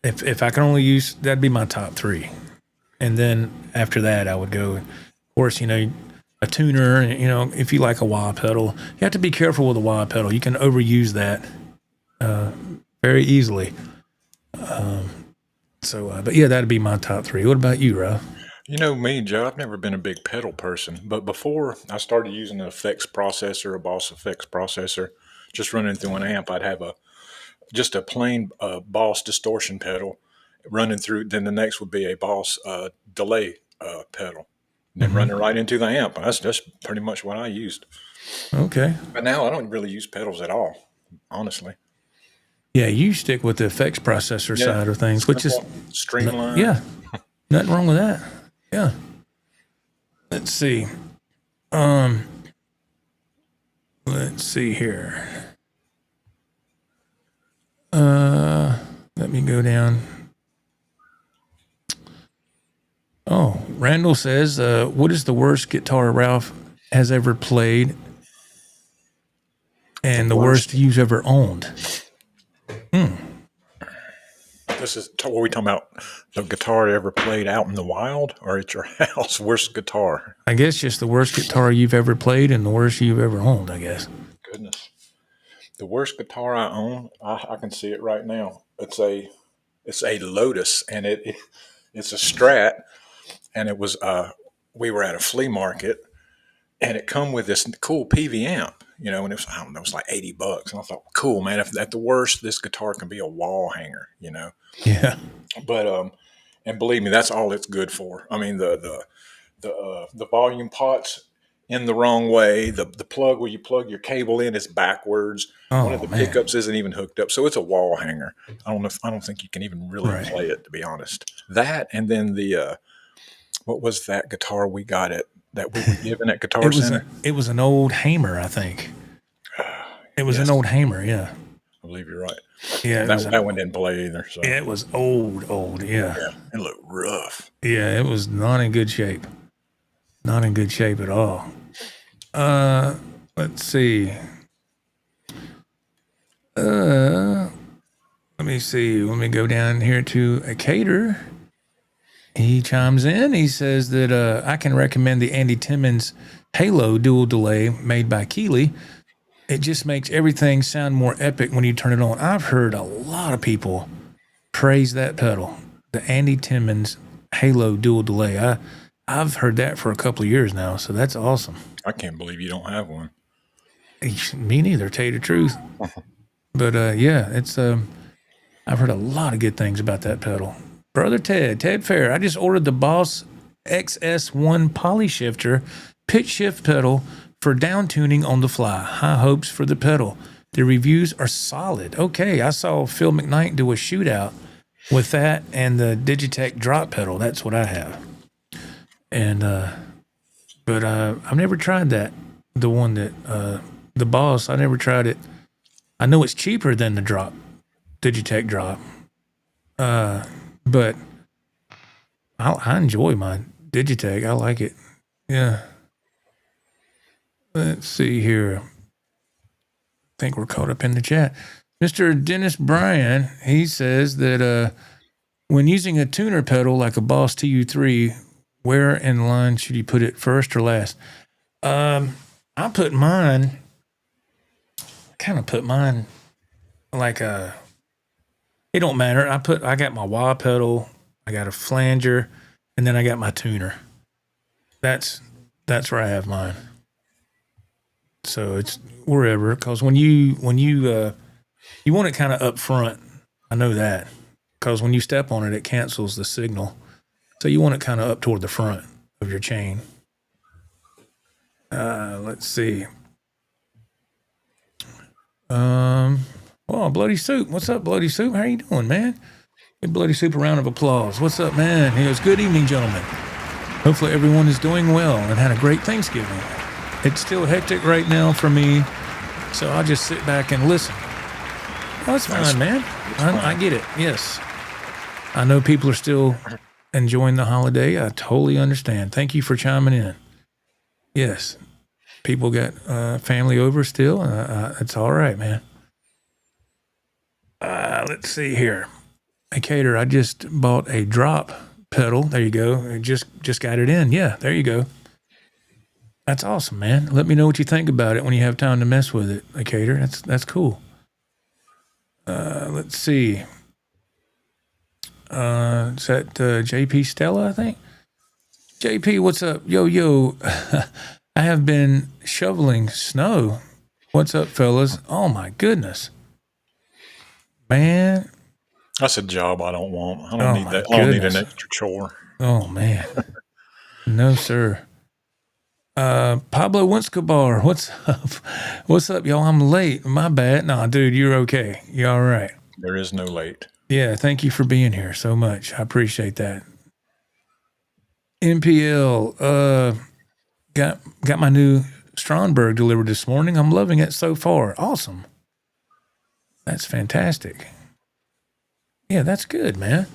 If I can only use, that'd be my top 3. And then after that, I would go, of course, a tuner, if you like a wah pedal, you have to be careful with a wah pedal. You can overuse that very easily. But yeah, that'd be my top 3. What about you, Rob? You know me, Joe, I've never been a big pedal person, but before I started using an effects processor, a Boss effects processor, just running through an amp, I'd have just a plain Boss distortion pedal running through. Then the next would be a Boss delay pedal, and then running right into the amp. That's pretty much what I used. Okay. But now I don't really use pedals at all, honestly. Yeah, you stick with the effects processor side of things, which is streamlined. Yeah, nothing wrong with that. Yeah. Let's see. Let's see here. Let me go down. Oh, Randall says, what is the worst guitar Ralph has ever played and the worst you've ever owned? This is, what are we talking about? The guitar you ever played out in the wild or at your house? Worst guitar? I guess just the worst guitar you've ever played and the worst you've ever owned, I guess. Goodness. The worst guitar I own, I can see it right now. It's a Lotus, and it's a Strat, and it was we were at a flea market, and it come with this cool PV amp, and it was, I don't know, it was like $80, and I thought, cool, man. If at the worst, this guitar can be a wall hanger, Yeah. But and believe me, that's all it's good for. I mean, the volume pot's in the wrong way. The plug where you plug your cable in is backwards. One of the pickups isn't even hooked up, so it's a wall hanger. I don't think you can even really play it, to be honest. That, and then the what was that guitar we got that we were given at Guitar Center? It was an old Hamer, I think. It was an old Hamer, yeah. I believe you're right. Yeah, that one didn't play either. So. Yeah, it was old. Yeah, it looked rough. Yeah, it was not in good shape. Not in good shape at all. Let's see. Let me see. Let me go down here to a caterer. He chimes in. He says that I can recommend the Andy Timmons Halo dual delay made by Keeley. It just makes everything sound more epic when you turn it on. I've heard a lot of people praise that pedal, the Andy Timmons Halo dual delay. I've heard that for a couple of years now, so that's awesome. I can't believe you don't have one. Me neither, tell you the truth. But yeah, it's I've heard a lot of good things about that pedal. Brother Ted Fair, I just ordered the Boss XS1 poly shifter pitch shift pedal for down tuning on the fly. High hopes for the pedal. The reviews are solid. Okay, I saw Phil McKnight do a shootout with that and the Digitech drop pedal. That's what I have. And but I've never tried that. The one that the Boss, I never tried it. I know it's cheaper than the drop, Digitech drop. But I enjoy my Digitech. I like it. Yeah. Let's see here. I think we're caught up in the chat. Mr. Dennis Bryan, he says that When using a tuner pedal like a Boss TU3, where in line should you put it, first or last? I put mine like a, it don't matter. I got my wah pedal, I got a flanger, and then I got my tuner. That's where I have mine. So it's wherever, because when you want it kind of up front. I know that, because when you step on it, it cancels the signal. So you want it kind of up toward the front of your chain. Let's see. Oh, Bloody Soup. What's up, Bloody Soup? How you doing, man? Give Bloody Soup a round of applause. What's up, man? He goes, good evening, gentlemen. Hopefully everyone is doing well and had a great Thanksgiving. It's still hectic right now for me, so I'll just sit back and listen. Oh, that's fine, man. I get it. Yes. I know people are still enjoying the holiday. I totally understand. Thank you for chiming in. Yes. People got family over still. It's all right, man. Let's see here. Hey, Cater, I just bought a drop pedal. There you go. I just got it in. Yeah, there you go. That's awesome, man. Let me know what you think about it when you have time to mess with it, hey, Cater. That's cool. Let's see. Is that JP Stella, I think? JP, what's up? Yo. I have been shoveling snow. What's up, fellas? Oh, my goodness. Man. That's a job I don't want. I don't need that. I don't need an extra chore. Oh, man. No, sir. Pablo Winscabar, what's up? What's up, y'all? I'm late. My bad. Nah, dude, you're okay. You're all right. There is no late. Yeah, thank you for being here so much. I appreciate that. NPL, got my new Stromberg delivered this morning. I'm loving it so far. Awesome. That's fantastic. Yeah, that's good, man.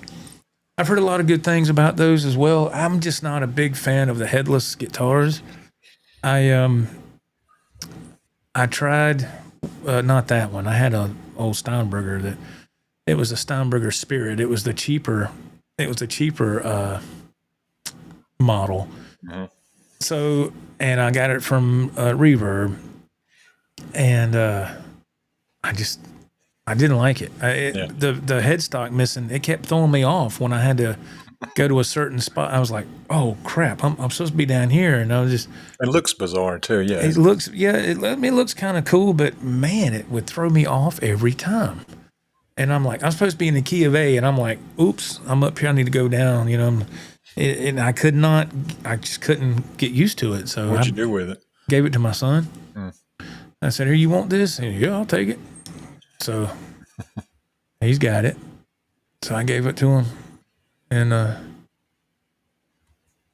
I've heard a lot of good things about those as well. I'm just not a big fan of the headless guitars. I tried, not that one. I had an old Steinberger that, it was a Steinberger Spirit. It was the cheaper model. Mm-hmm. So, and I got it from Reverb, and I didn't like it. The headstock missing, it kept throwing me off when I had to go to a certain spot. I was like, oh crap, I'm supposed to be down here, and I was just. It looks bizarre too. Yeah, it looks kind of cool, but man, it would throw me off every time. And I'm like, I'm supposed to be in the key of A, and I'm like, oops, I'm up here. I need to go down. You know, and I just couldn't get used to it. So what'd you do with it? Gave it to my son. I said, here, you want this? And yeah, I'll take it. So he's got it. So I gave it to him. And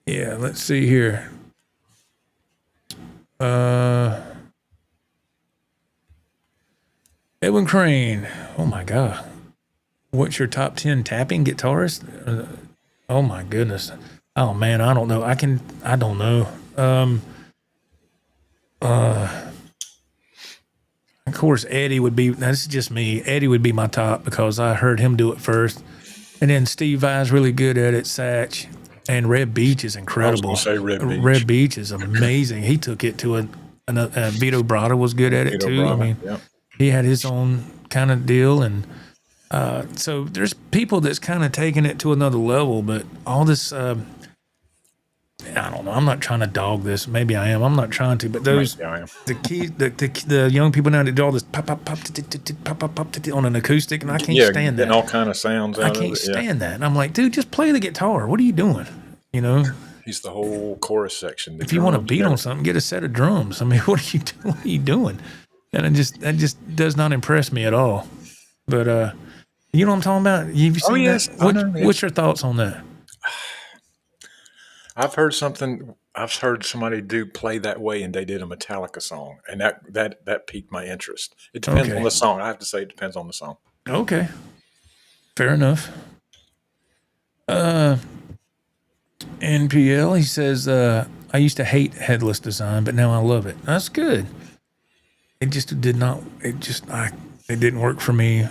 yeah, let's see here. Edwin Crane. Oh my God. What's your top 10 tapping guitarist? Oh my goodness. Oh man, I don't know. I don't know. Of course, Eddie would be, this is just me. Eddie would be my top because I heard him do it first. And then Steve Vai's really good at it, Satch. And Red Beach is incredible. I was going to say Red Beach. Red Beach is amazing. He took it to Vito Bratta was good at it too. Bratta, I mean, yeah. He had his own kind of deal. And so there's people that's kind of taking it to another level, but all this, I don't know. I'm not trying to dog this. Maybe I am. I'm not trying to. But those the young people now that do all this pop pop pop pop pop pop on an acoustic, and I can't stand that. And all kind of sounds. I can't stand that. And I'm like, dude, just play the guitar. What are you doing? You know. He's the whole chorus section. If you want to beat on something, get a set of drums. I mean, what are you doing? What are you doing? And that just does not impress me at all. But you know what I'm talking about? You've seen that? What's your thoughts on that? I've heard somebody play that way, and they did a Metallica song, and that piqued my interest. It depends on the song. I have to say it depends on the song. Okay. Fair enough. NPL, he says, I used to hate headless design, but now I love it. That's good. It just didn't work for me.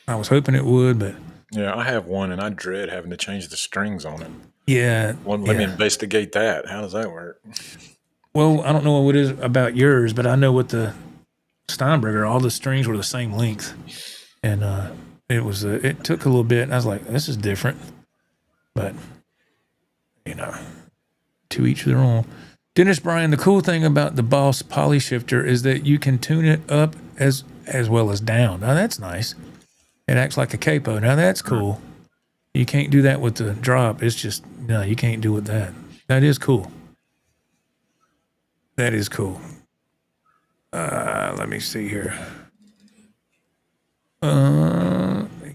I was hoping it would, but Yeah, I have one, and I dread having to change the strings on it. Yeah. Well, let me investigate that. How does that work? Well, I don't know what it is about yours, but I know with the Steinberger, all the strings were the same length, and it took a little bit. And I was like, this is different, but to each their own. Dennis Bryan, the cool thing about the Boss Poly Shifter is that you can tune it up as well as down. Now that's nice. It acts like a capo. Now that's cool. You can't do that with the drop. It's just no, you can't do it with that. That is cool. That is cool. Let me see here.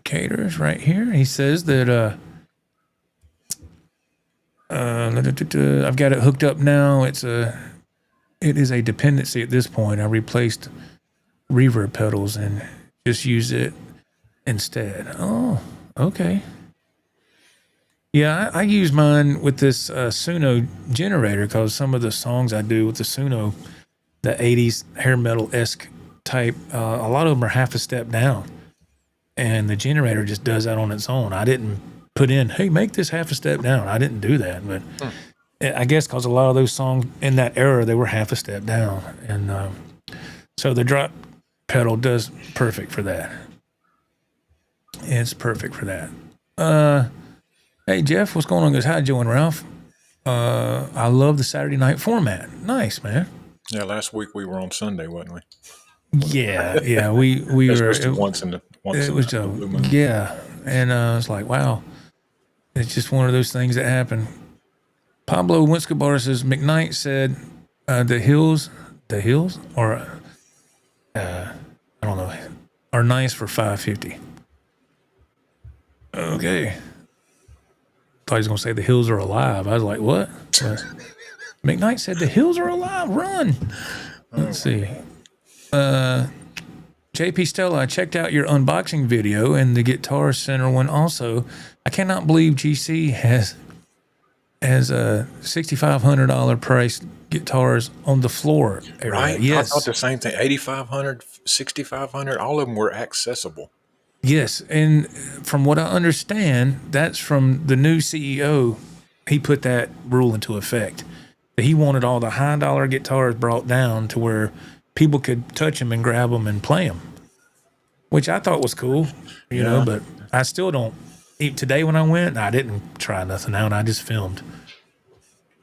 Caters right here. He says that I've got it hooked up now. It is a dependency at this point. I replaced reverb pedals and just use it instead. Oh, okay. Yeah, I use mine with this Suno generator because some of the songs I do with the Suno, the 80s hair metal-esque type, a lot of them are half a step down. And the generator just does that on its own. I didn't put in, hey, make this half a step down. I didn't do that. But I guess because a lot of those songs in that era, they were half a step down. And so the drop pedal does perfect for that. It's perfect for that. Hey, Jeff, what's going on? Goes, hi, Joe and Ralph. I love the Saturday night format. Nice, man. Yeah, last week we were on Sunday, wasn't we? Yeah, we were. Once in the blue moon. Yeah, and I was like, wow, it's just one of those things that happen. Pablo Winscobar says McKnight said the hills, or I don't know, are nice for $550. Okay. Thought he was going to say the hills are alive. I was like, what? McKnight said the hills are alive. Run. Let's see. JP Stella, I checked out your unboxing video and the Guitar Center one also. I cannot believe GC has a $6,500 price guitars on the floor area. Right? Yes. I thought the same thing. $8,500, $6,500, all of them were accessible. Yes, and from what I understand, that's from the new CEO. He put that rule into effect. He wanted all the high-dollar guitars brought down to where people could touch them and grab them and play them, which I thought was cool, you know, but I still don't. Today when I went, I didn't try nothing out. I just filmed.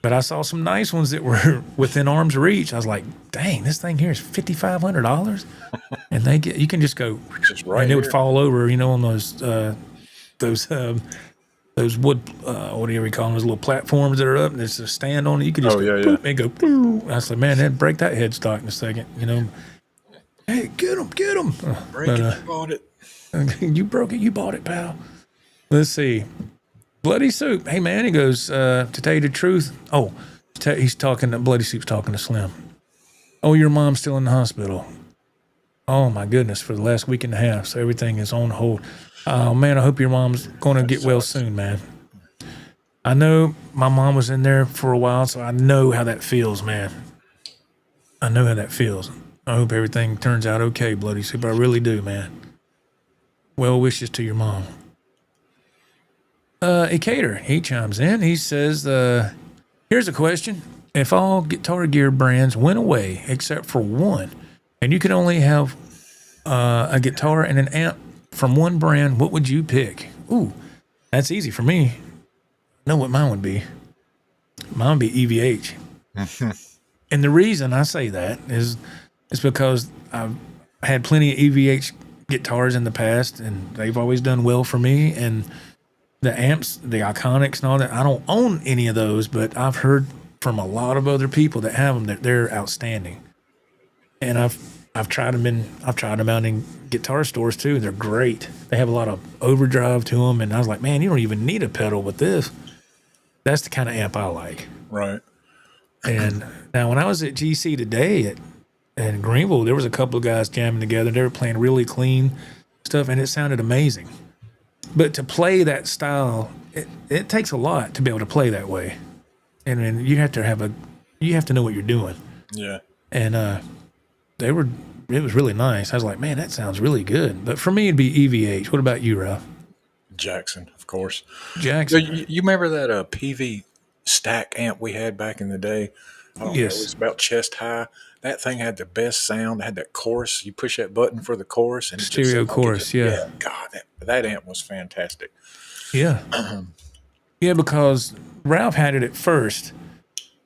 But I saw some nice ones that were within arm's reach. I was like, dang, this thing here is $5,500. And you can just go, just right and it would here. fall over, you know, on those wood, whatever you call them, those little platforms that are up, and there's a stand on it. You could just boop, and go, boop. I said, man, that'd break that headstock in a second, you know. Hey, get them. Break it, you bought it. You broke it, you bought it, pal. Let's see. Bloody Soup. Hey, man, he goes, to tell you the truth. Oh, he's talking, Bloody Soup's talking to Slim. Oh, your mom's still in the hospital. Oh, my goodness, for the last week and a half. So everything is on hold. Oh, man, I hope your mom's going to get well soon, man. I know my mom was in there for a while, so I know how that feels, man. I know how that feels. I hope everything turns out okay, Bloody Soup. I really do, man. Well wishes to your mom. Ecater, he chimes in. He says, here's a question. If all Guitar Gear brands went away except for one, and you could only have a guitar and an amp from one brand, what would you pick? Ooh, that's easy for me. I know what mine would be. Mine would be EVH. And the reason I say that is because I've had plenty of EVH guitars in the past, and they've always done well for me. And the amps, the Iconics and all that, I don't own any of those, but I've heard from a lot of other people that have them that they're outstanding. And I've tried them out in guitar stores too. They're great. They have a lot of overdrive to them, and I was like, man, you don't even need a pedal with this. That's the kind of amp I like. Right. And now when I was at GC today at Greenville, there was a couple of guys jamming together. They were playing really clean stuff, and it sounded amazing. But to play that style, it takes a lot to be able to play that way. And then you have to know what you're doing. Yeah. And it was really nice. I was like, man, that sounds really good. But for me, it'd be EVH. What about you, Ralph? Jackson, of course. Jackson. You remember that PV stack amp we had back in the day? I don't know. It Yes. was about chest high. That thing had the best sound. It had that chorus. You push that button for the chorus, and it Stereo just chorus, yeah. God, that amp was fantastic. Yeah. Yeah, because Ralph had it at first,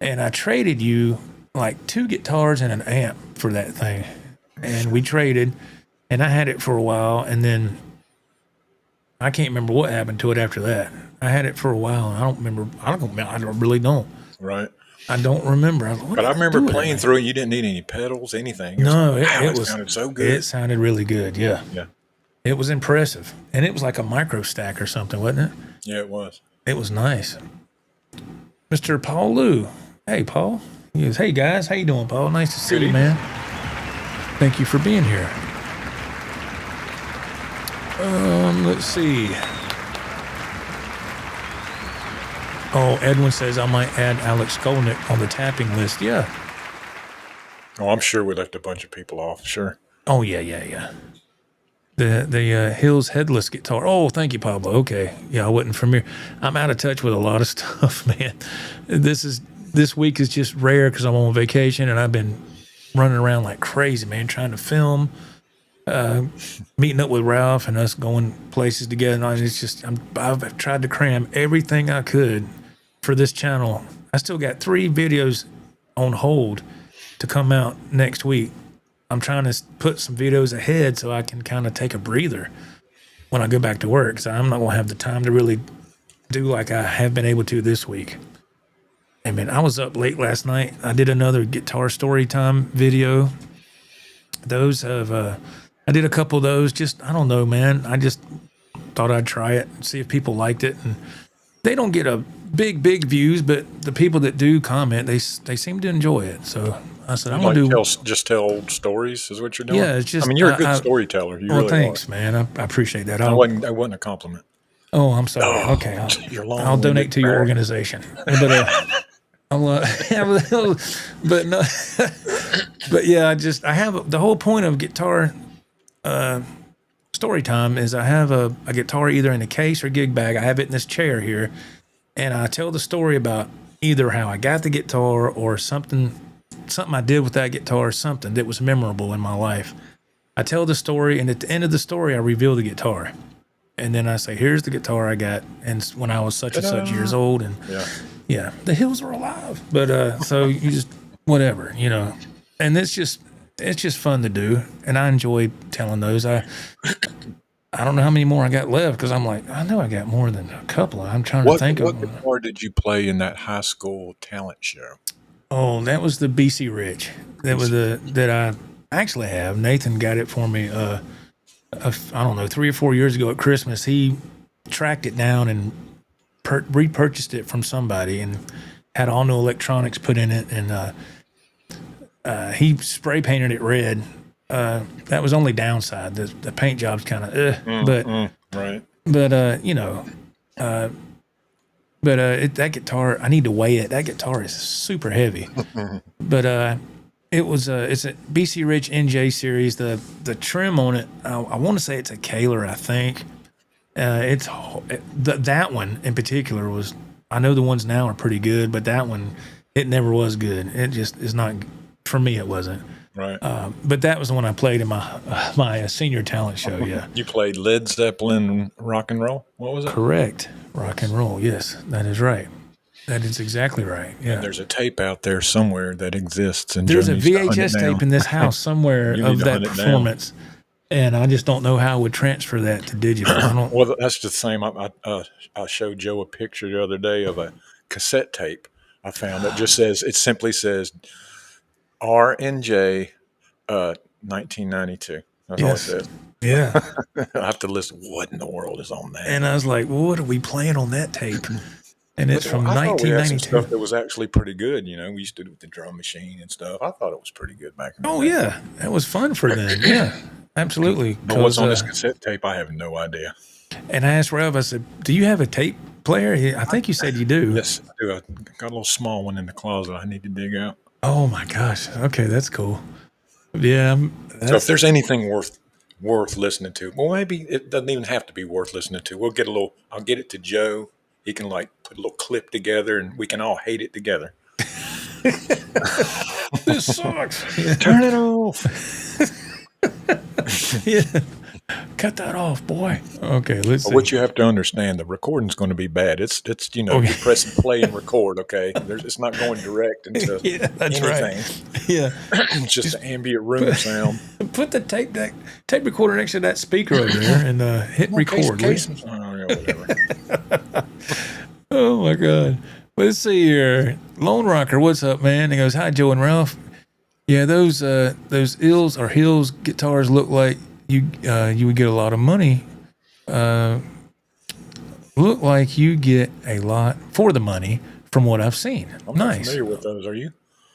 and I traded you like 2 guitars and an amp for that thing. And we traded, and I had it for a while, and then I can't remember what happened to it after that. I had it for a while, and I really don't. Right. I don't remember. But I remember playing through it. You didn't need any pedals, anything. No, it sounded so good. It sounded really good. Yeah. Yeah. It was impressive. And it was like a micro stack or something, wasn't it? Yeah, it was. It was nice. Mr. Paul Lou. Hey, Paul. He goes, hey, guys. How you doing, Paul? Nice to see you, man. Thank you for being here. Let's see. Oh, Edwin says I might add Alex Skolnick on the tapping list. Yeah. Oh, I'm sure we left a bunch of people off. Sure. Oh, yeah. The Hills Headless guitar. Oh, thank you, Pablo. Okay. Yeah, I wasn't familiar. I'm out of touch with a lot of stuff, man. This week is just rare because I'm on vacation and I've been running around like crazy, man, trying to film, meeting up with Ralph and us going places together. And it's just, I've tried to cram everything I could for this channel. I still got 3 videos on hold to come out next week. I'm trying to put some videos ahead so I can kind of take a breather when I go back to work. So I'm not going to have the time to really do like I have been able to this week. I mean, I was up late last night. I did another guitar story time video. Those have, I did a couple of those. Just, I don't know, man. I just thought I'd try it and see if people liked it. And they don't get a big views, but the people that do comment, they seem to enjoy it. So I said, I'm going to just tell old stories is what you're doing? Yeah, it's just, I mean, you're a good storyteller. You really thanks, are. man. I appreciate that. That wasn't a compliment. Oh, I'm sorry. Okay. I'll donate to your organization. But no, but yeah, I have the whole point of guitar story time is I have a guitar either in a case or gig bag. I have it in this chair here, and I tell the story about either how I got the guitar or something I did with that guitar, something that was memorable in my life. I tell the story, and at the end of the story, I reveal the guitar. And then I say, here's the guitar I got, and when I was such and such years old. And yeah, the Hills were alive. But so you just, whatever, you know. And it's just fun to do, and I enjoy telling those. I don't know how many more I got left, because I'm like, I know I got more than a couple. I'm trying to think of them. What guitar did you play in that high school talent show? Oh, that was the BC Rich. That was that I actually have. Nathan got it for me. I don't know, 3 or 4 years ago at Christmas. He tracked it down and repurchased it from somebody and had all new electronics put in it. And he spray painted it red. That was only downside. The paint job's kind of right. But you know. But that guitar, I need to weigh it. That guitar is super heavy. But it's a BC Rich NJ series. The trim on it, I want to say it's a Kaler, I think. That one in particular was, I know the ones now are pretty good, but that one, it never was good. It just is not, for me it wasn't. Right. But that was the one I played in my senior talent show, yeah. You played Led Zeppelin rock and roll? What was it? Correct. Rock and roll, yes. That is right. That is exactly right, yeah. And there's a tape out there somewhere that exists. And there's a VHS tape in this house somewhere of that performance, and I just don't know how I would transfer that to digital. Well, that's the same. I showed Joe a picture the other day of a cassette tape I found that just says, it simply says R&J 1992. That's all it says. Yeah. I have to listen. What in the world is on that? And I was like, well, what are we playing on that tape? And it's from 1992. Stuff that was actually pretty good. You know, we used to do it with the drum machine and stuff. I thought it was pretty good back then. Oh, yeah. That was fun for them. Yeah, absolutely. But what's on this cassette tape, I have no idea. And I asked Rev, I said, do you have a tape player? I think you said you do. Yes, I do. I got a little small one in the closet I need to dig out. Oh, my gosh. Okay, that's cool. Yeah. So if there's anything worth worth listening to. Well, maybe it doesn't even have to be worth listening to. We'll get a little. I'll get it to Joe. He can like put a little clip together, and we can all hate it together. This sucks. Turn it off. Yeah. Cut that off, boy. Okay, let's see. What you have to understand, the recording's going to be bad. It's you press and play and record. Okay, it's not going direct into that's anything. Right. Yeah, it's just an ambient room sound. Put the tape recorder next to that speaker over there and hit record. Whatever. Oh my God. Let's see here. Lone Rocker, what's up, man? He goes, hi, Joe and Ralph. Yeah, those Ills or Hills guitars look like you would get a lot of money. Look like you get a lot for the money from what I've seen. I'm not familiar with those. Are you?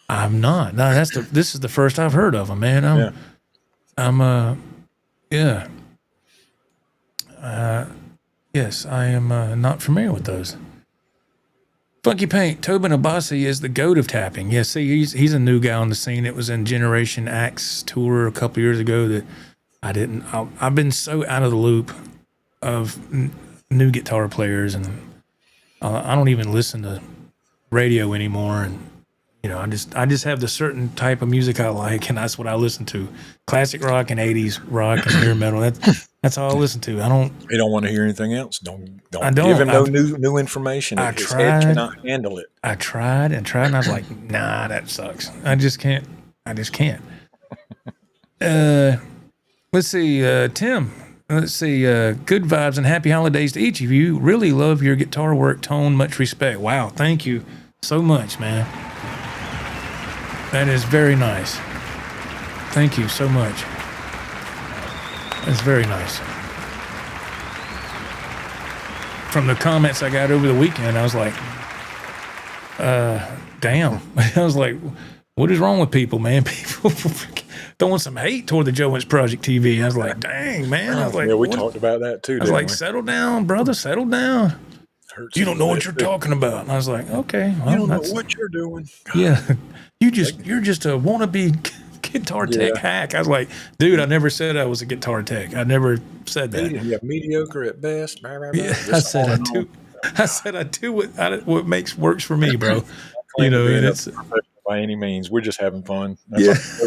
I'm not. No, this is the first I've heard of them, man. Yes, I am not familiar with those. Funky Paint, Tobin Abasi is the goat of tapping. Yeah, see, he's a new guy on the scene. It was in Generation Axe tour a couple years ago that I've been so out of the loop of new guitar players, and I don't even listen to radio anymore. And I just have the certain type of music I like, and that's what I listen to: classic rock and 80s rock and hair metal. That's all I listen to. I don't. You don't want to hear anything else. Don't give him no new information. His head cannot handle it. I tried, and I was like, nah, that sucks. I just can't. Let's see, Tim. Let's see. Good vibes and happy holidays to each of you. Really love your guitar work, tone. Much respect. Wow, thank you so much, man. That is very nice. Thank you so much. That's very nice. From the comments I got over the weekend, I was like, damn. I was like, what is wrong with people, man? People throwing some hate toward the Joe Wentz Project TV. I was like, dang, man. I was like, we talked about that too. I was like, settle down, brother, settle down. You don't know what you're talking about. And I was like, okay. Well, you don't know what you're doing. Yeah. You're just a wannabe guitar tech hack. I was like, dude, I never said I was a guitar tech. I never said that. Yeah, mediocre at best. Yeah, I said I do what works for me, bro. And it's by any means. We're just having fun. That's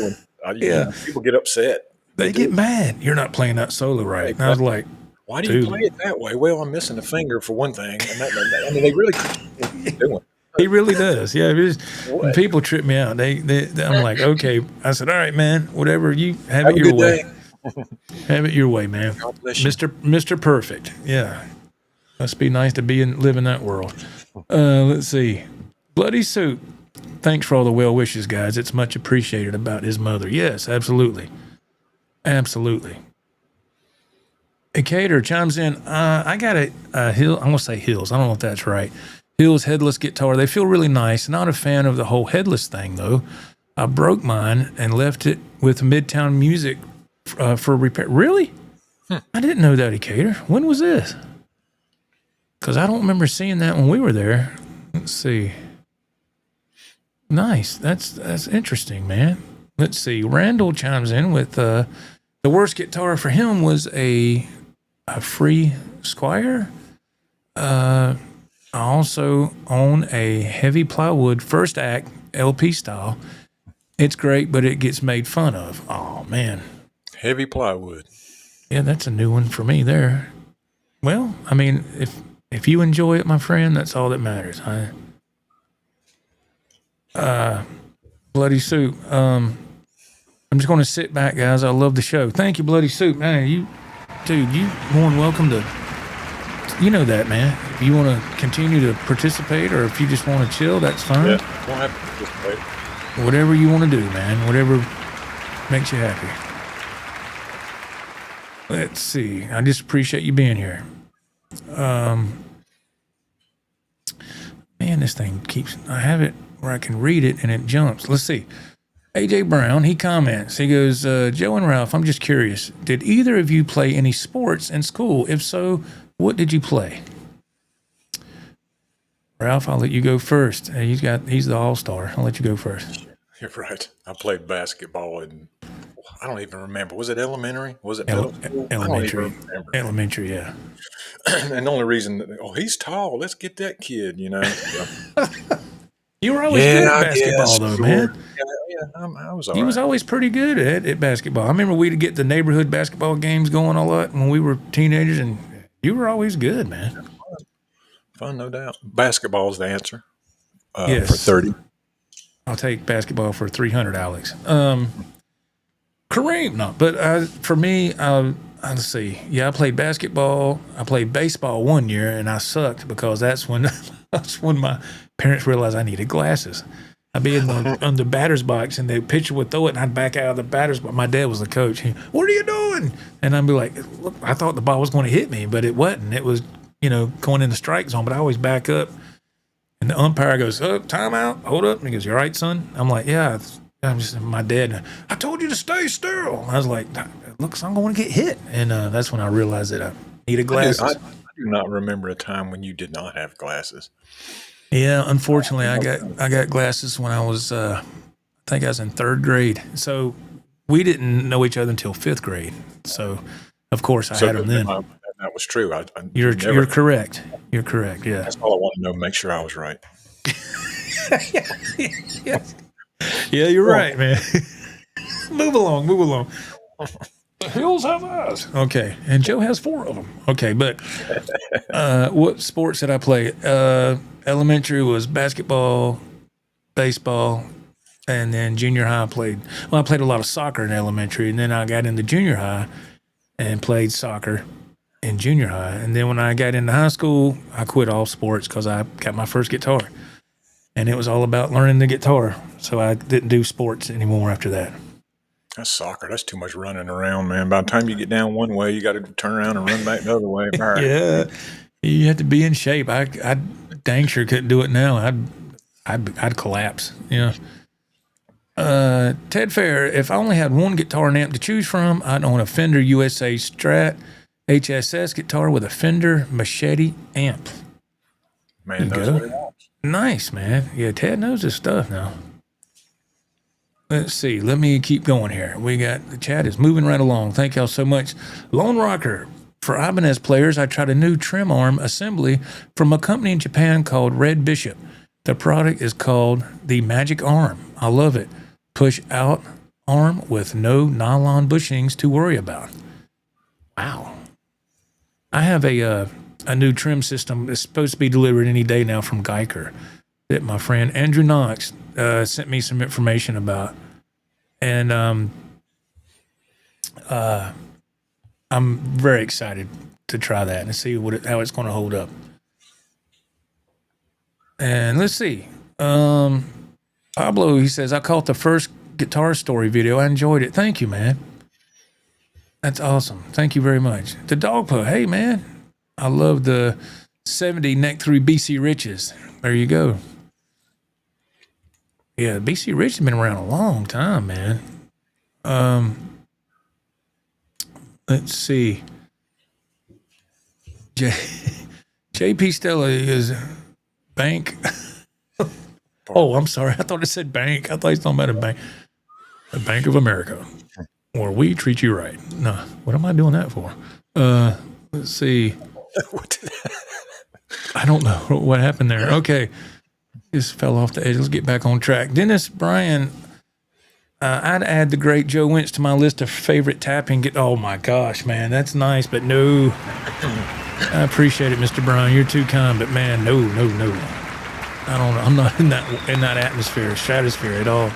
people get upset. They get mad. You're not playing that solo right. And I was like, why do you play it that way? Well, I'm missing a finger for one thing. And they really doing. He really does. Yeah, when people trip me out. I'm like, okay. I said, all right, man. Whatever, you have it your way. Have it your way, man. Mr. Perfect. Yeah, must be nice to live in that world. Let's see. Bloody Soup. Thanks for all the well wishes, guys. It's much appreciated about his mother. Yes, absolutely, absolutely. A Cater chimes in. I got a Hill. I'm gonna say Hills. I don't know if that's right. Hills headless guitar. They feel really nice. Not a fan of the whole headless thing though. I broke mine and left it with Midtown Music for repair. Really? I didn't know that, Cater. When was this? Because I don't remember seeing that when we were there. Let's see. Nice. That's interesting, man. Let's see. Randall chimes in with the worst guitar for him was a Free Squire. I also own a heavy plywood first act LP style. It's great, but it gets made fun of. Oh man. Heavy plywood. Yeah, that's a new one for me there. Well, I mean, if you enjoy it, my friend, that's all that matters. Bloody Soup. I'm just going to sit back, guys. I love the show. Thank you, Bloody Soup. Man, you more than welcome to, you know that, man. If you want to continue to participate or if you just want to chill, that's fine. Yeah, don't have to participate. Whatever you want to do, man. Whatever makes you happy. Let's see. I just appreciate you being here. Man, this thing I have it where I can read it and it jumps. Let's see. AJ Brown, he comments. He goes, Joe and Ralph, I'm just curious. Did either of you play any sports in school? If so, what did you play? Ralph, I'll let you go first. He's the all-star. I'll let you go first. You're right. I played basketball in I don't even remember. Was it elementary? Was it Ele- middle school? I don't elementary, even remember. elementary, yeah. And the only reason, he's tall. Let's get that kid, You were always good Yeah, at I basketball, guess. though, Sure. man. Yeah, I was all You was right. always pretty good at basketball. I remember we'd get the neighborhood basketball games going a lot when we were teenagers, and you were always good, man. Fun, no doubt. Basketball's the answer for Yes. 30. I'll take basketball for 300, Alex. Kareem, no. But for me, let's see. Yeah, I played basketball. I played baseball one year, and I sucked because that's when my parents realized I needed glasses. I'd be on the batter's box, and the pitcher would throw it, and I'd back out of the batter's box. My dad was the coach. What are you doing? And I'd be like, look, I thought the ball was going to hit me, but it wasn't. It was, going in the strike zone, but I always back up. And the umpire goes, oh, timeout, hold up. And he goes, you all right, son? I'm like, yeah. I'm just my dad. I told you to stay still. I was like, looks, I'm going to get hit. And that's when I realized that I needed glasses. I do not remember a time when you did not have glasses. Yeah, unfortunately, I got glasses when I was, I think I was in third grade. So we didn't know each other until fifth grade. So, of course, I had them then. That was true. You're correct. You're correct. Yeah. That's all I want to know. Make sure I was right. Yeah, you're right, man. Move along. The hills have eyes. Okay, and Joe has 4 of them. Okay, but what sports did I play? Elementary was basketball, baseball, and then junior high I played a lot of soccer in elementary, and then I got into junior high and played soccer in junior high. And then when I got into high school, I quit all sports because I got my first guitar. And it was all about learning the guitar. So I didn't do sports anymore after that. That's soccer. That's too much running around, man. By the time you get down one way, you got to turn around and run back the other way. All right. Yeah. You have to be in shape. I dang sure couldn't do it now. I'd collapse. Ted Fair, if I only had one guitar and amp to choose from, I'd own a Fender USA Strat HSS guitar with a Fender Machete amp. Man knows what he wants. Nice, man. Yeah, Ted knows his stuff now. Let's see. Let me keep going here. The chat is moving right along. Thank y'all so much. Lone Rocker. For Ibanez players, I tried a new trim arm assembly from a company in Japan called Red Bishop. The product is called the Magic Arm. I love it. Push out arm with no nylon bushings to worry about. Wow. I have a new trim system that's supposed to be delivered any day now from Geiger that my friend Andrew Knox sent me some information about. And I'm very excited to try that and see how it's going to hold up. And let's see. Pablo, he says, I caught the first Guitar Story video. I enjoyed it. Thank you, man. That's awesome. Thank you very much. The Dog Po, hey, man. I love the 70 neck through BC Riches. There you go. Yeah, BC Rich has been around a long time, man. Let's see. JP Stella is bank. Oh, I'm sorry. I thought it said bank. I thought he was talking about a bank. The Bank of America. Or we treat you right. No, what am I doing that for? Let's see. I don't know what happened there. Okay. Just fell off the edge. Let's get back on track. Dennis Bryan, I'd add the great Joe Wentz to my list of favorite tapping. Oh my gosh, man, that's nice, but no. I appreciate it, Mr. Bryan. You're too kind, but man, no. I don't know. I'm not in that atmosphere, stratosphere at all.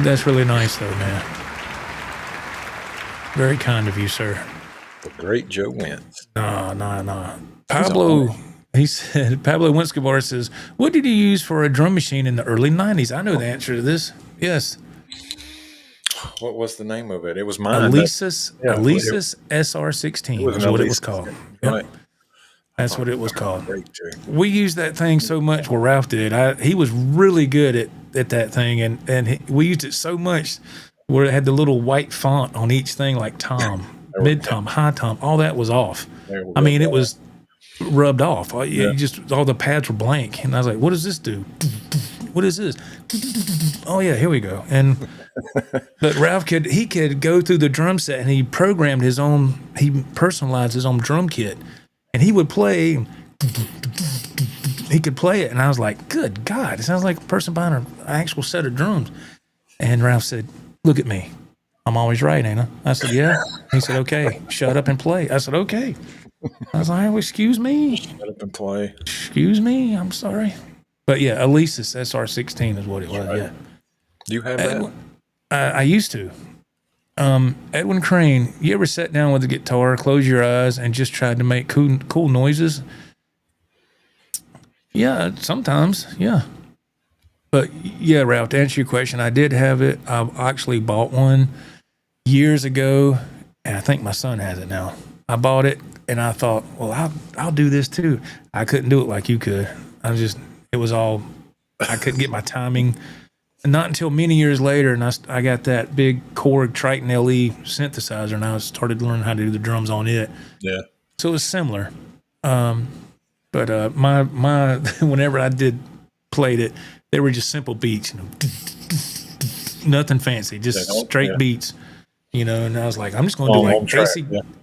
That's really nice, though, man. Very kind of you, sir. The great Joe Wentz. No. Pablo. He said, Pablo Winscobar says, what did you use for a drum machine in the early 90s? I know the answer to this. Yes. What was the name of it? It was mine. Alesis SR16 is what it was called. Yep. Right. That's what it was called. We used that thing so much. Well, Ralph did. He was really good at that thing, and we used it so much where it had the little white font on each thing, like tom, mid tom, high tom. All that was off. I mean, it was rubbed off. Just all the pads were blank, and I was like, "What does this do?" what is this? Oh yeah, here we go. And but Ralph could go through the drum set, and he programmed his own. He personalized his own drum kit, and he would play. He could play it, and I was like, "Good God, it sounds like a person buying an actual set of drums." And Ralph said, "Look at me. I'm always right, ain't I?" I said, "Yeah." He said, "Okay, shut up and play." I said, "Okay." I was like, "Oh, excuse me." Shut up and play. Excuse me. I'm sorry. But yeah, Alesis SR16 is what it was. Yeah. Do you have that? I used to. Edwin Crane, you ever sat down with a guitar, close your eyes, and just tried to make cool noises? Yeah, sometimes. Yeah. But yeah, Ralph, to answer your question, I did have it. I actually bought one years ago, and I think my son has it now. I bought it, and I thought, well, I'll do this too. I couldn't do it like you could. It was all, I couldn't get my timing. Not until many years later, and I got that big Korg Triton LE synthesizer, and I started learning how to do the drums on it. Yeah. So it was similar. But my whenever I played it, they were just simple beats, nothing fancy, just straight beats, and I was like, I'm just going to do like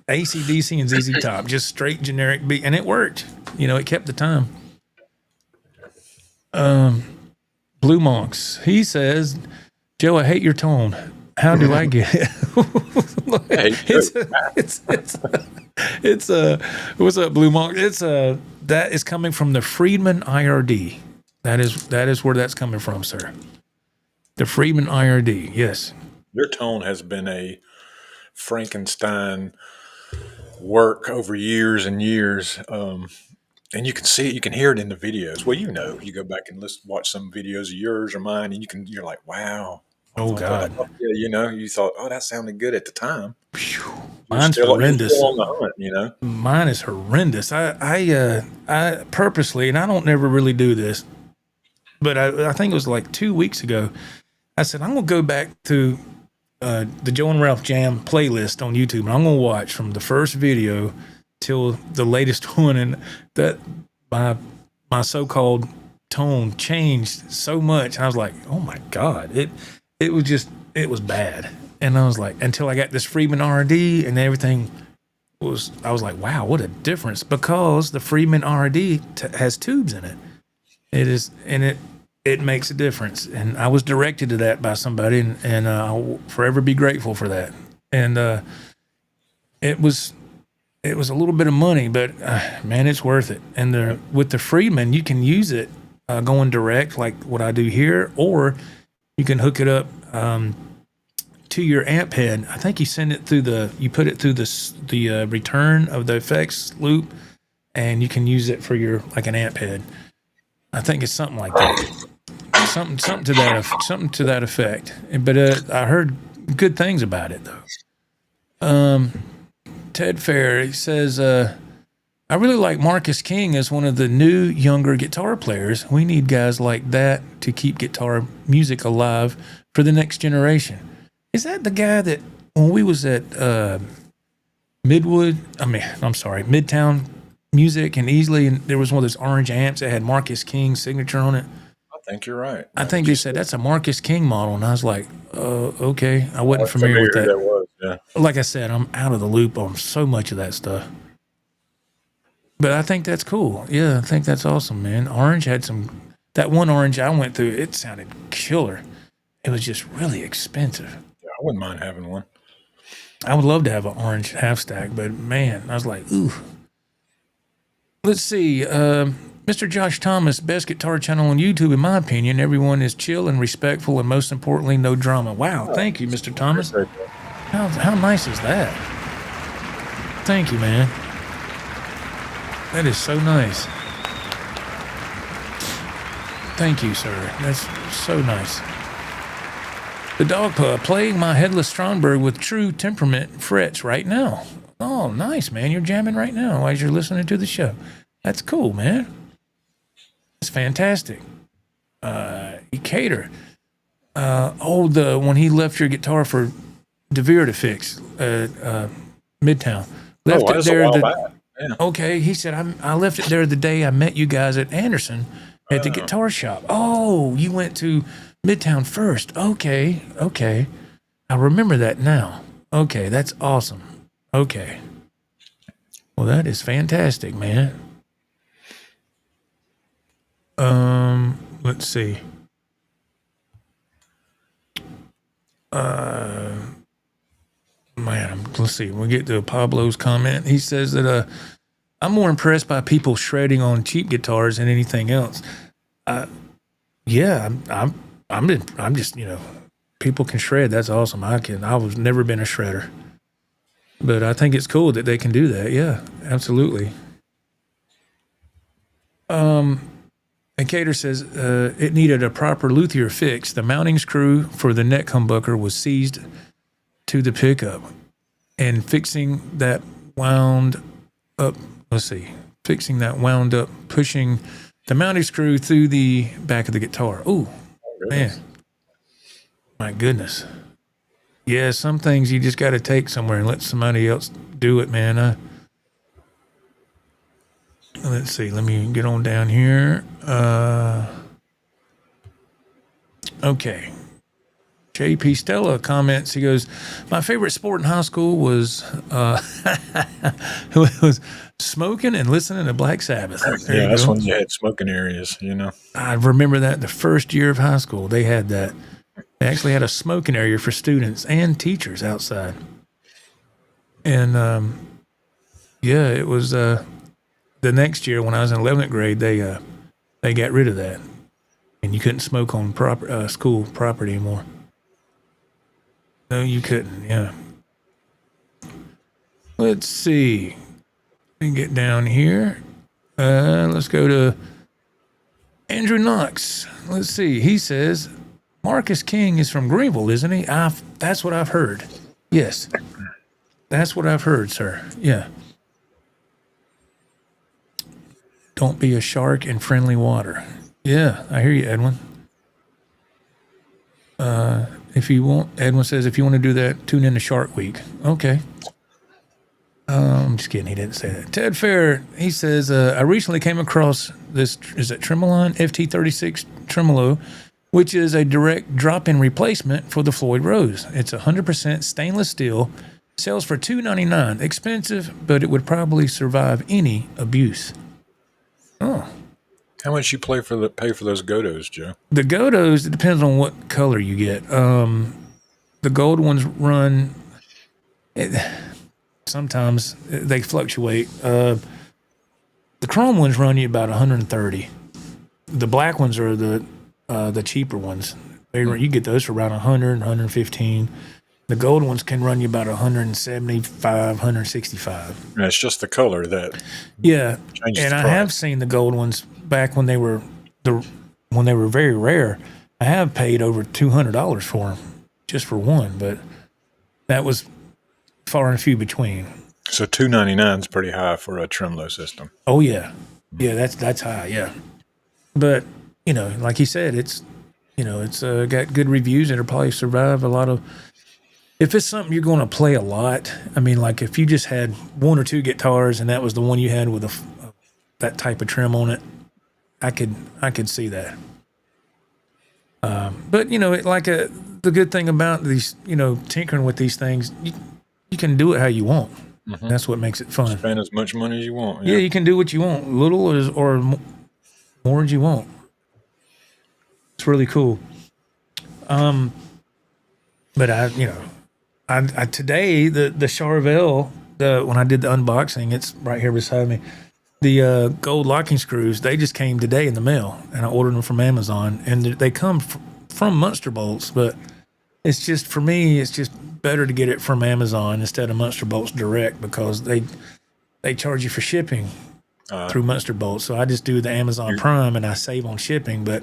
AC/DC and ZZ Top, just straight generic beat, and it worked. It kept the time. Blue Monks, he says, "Joe, I hate your tone. How do I get it?" It's what's up, Blue Monk? That is coming from the Friedman IR-D. That is where that's coming from, sir. The Friedman IR-D, yes. Your tone has been a Frankenstein work over years and years. And you can see it, you can hear it in the videos. Well, you go back and watch some videos of yours or mine, and you're like, wow. Oh God. You thought, oh, that sounded good at the time. Mine's horrendous. Still on the hunt, Mine is horrendous. I purposely, and I don't never really do this, but I think it was like 2 weeks ago, I said, I'm going to go back to the Joe and Ralph Jam playlist on YouTube, and I'm going to watch from the first video till the latest one, and that my so-called tone changed so much. I was like, oh my God, it was bad. And I was like, until I got this Friedman IR-D, and everything I was like, wow, what a difference, because the Friedman IR-D has tubes in it. It is, and it makes a difference. And I was directed to that by somebody, and I'll forever be grateful for that. And it was a little bit of money, but man, it's worth it. And with the Friedman, you can use it going direct, like what I do here, or you can hook it up to your amp head. I think you put it through the return of the effects loop, and you can use it for like an amp head. I think it's something like that, something to that effect. But I heard good things about it though. Ted Fair, he says, I really like Marcus King as one of the new, younger guitar players. We need guys like that to keep guitar music alive for the next generation. Is that the guy that, when we was at Midtown Music and Easley, and there was one of those orange amps that had Marcus King's signature on it? I think you're right. I think they said that's a Marcus King model, and I was like, okay. I wasn't familiar with that. That was, yeah. Like I said, I'm out of the loop on so much of that stuff. But I think that's cool. Yeah, I think that's awesome, man. Orange had that one orange I went through, it sounded killer. It was just really expensive. Yeah, I wouldn't mind having one. I would love to have an orange half stack, but man, I was like, ooh. Let's see. Mr. Josh Thomas, best guitar channel on YouTube, in my opinion. Everyone is chill and respectful, and most importantly, no drama. Wow, thank you, Mr. Thomas. How nice is that? Thank you, man. That is so nice. Thank you, sir. That's so nice. The Dog Pub, playing my headless Stromberg with true temperament frets right now. Oh, nice, man. You're jamming right now as you're listening to the show. That's cool, man. It's fantastic. Ecater. When he left your guitar for DeVere to fix Midtown. Left it there. Yeah. Okay, he said, I left it there the day I met you guys at Anderson, at the guitar shop. Oh, you went to Midtown first. Okay. I remember that now. Okay, that's awesome. Okay. Well, that is fantastic, man. Let's see. Let's see. We'll get to Pablo's comment. He says that I'm more impressed by people shredding on cheap guitars than anything else. Yeah, I'm just, people can shred. That's awesome. I was never been a shredder, but I think it's cool that they can do that. Yeah, absolutely. And Cater says it needed a proper luthier fix. The mounting screw for the neck humbucker was seized to the pickup, and fixing that wound up, pushing the mounting screw through the back of the guitar. Oh, man. My goodness. Yeah, some things you just got to take somewhere and let somebody else do it, man. Let's see. Let me get on down here. Okay. JP Stella comments. He goes, my favorite sport in high school was smoking and listening to Black Sabbath. Yeah, that's when you had smoking areas, I remember that the first year of high school, they had that. They actually had a smoking area for students and teachers outside. And, it was the next year when I was in 11th grade, they got rid of that. And you couldn't smoke on school property anymore. No, you couldn't, yeah. Let's see. Let me get down here. Let's go to Andrew Knox. Let's see. He says, Marcus King is from Greenville, isn't he? That's what I've heard. Yes. That's what I've heard, sir. Yeah. Don't be a shark in friendly water. Yeah, I hear you, Edwin. Edwin says, if you want to do that, tune in to Shark Week. Okay. I'm just kidding. He didn't say that. Ted Fair, he says, I recently came across this, is it Tremolon FT36 Tremolo, which is a direct drop-in replacement for the Floyd Rose. It's 100% stainless steel, sells for $299. Expensive, but it would probably survive any abuse. Oh. How much you pay for those Godos, Joe? The Godos, it depends on what color you get. The gold ones run, sometimes they fluctuate. The chrome ones run you about 130. The black ones are the cheaper ones. You get those for around 100, 115. The gold ones can run you about 175, 165. And it's just the color that changes. And I have seen the gold ones back when they were very rare. I have paid over $200 for them just for one, but that was far and few between. So $299 is pretty high for a tremolo system. Oh yeah, that's high. Yeah, but like he said, it's got good reviews. It'll probably survive a lot of. If it's something you're going to play a lot, I mean, like if you just had one or two guitars and that was the one you had with that type of trim on it, I could see that. But the good thing about these, tinkering with these things, you can do it how you want. Mm-hmm. That's what makes it fun. Spend as much money as you want. Yeah, you can do what you want, little or more as you want. It's really cool. But I today the Charvel, when I did the unboxing, it's right here beside me. The gold locking screws, they just came today in the mail, and I ordered them from Amazon, and they come from Munster Bolts, but it's just, for me, it's just better to get it from Amazon instead of Munster Bolts direct, because they charge you for shipping through Munster Bolts. So I just do the Amazon Prime and I save on shipping, but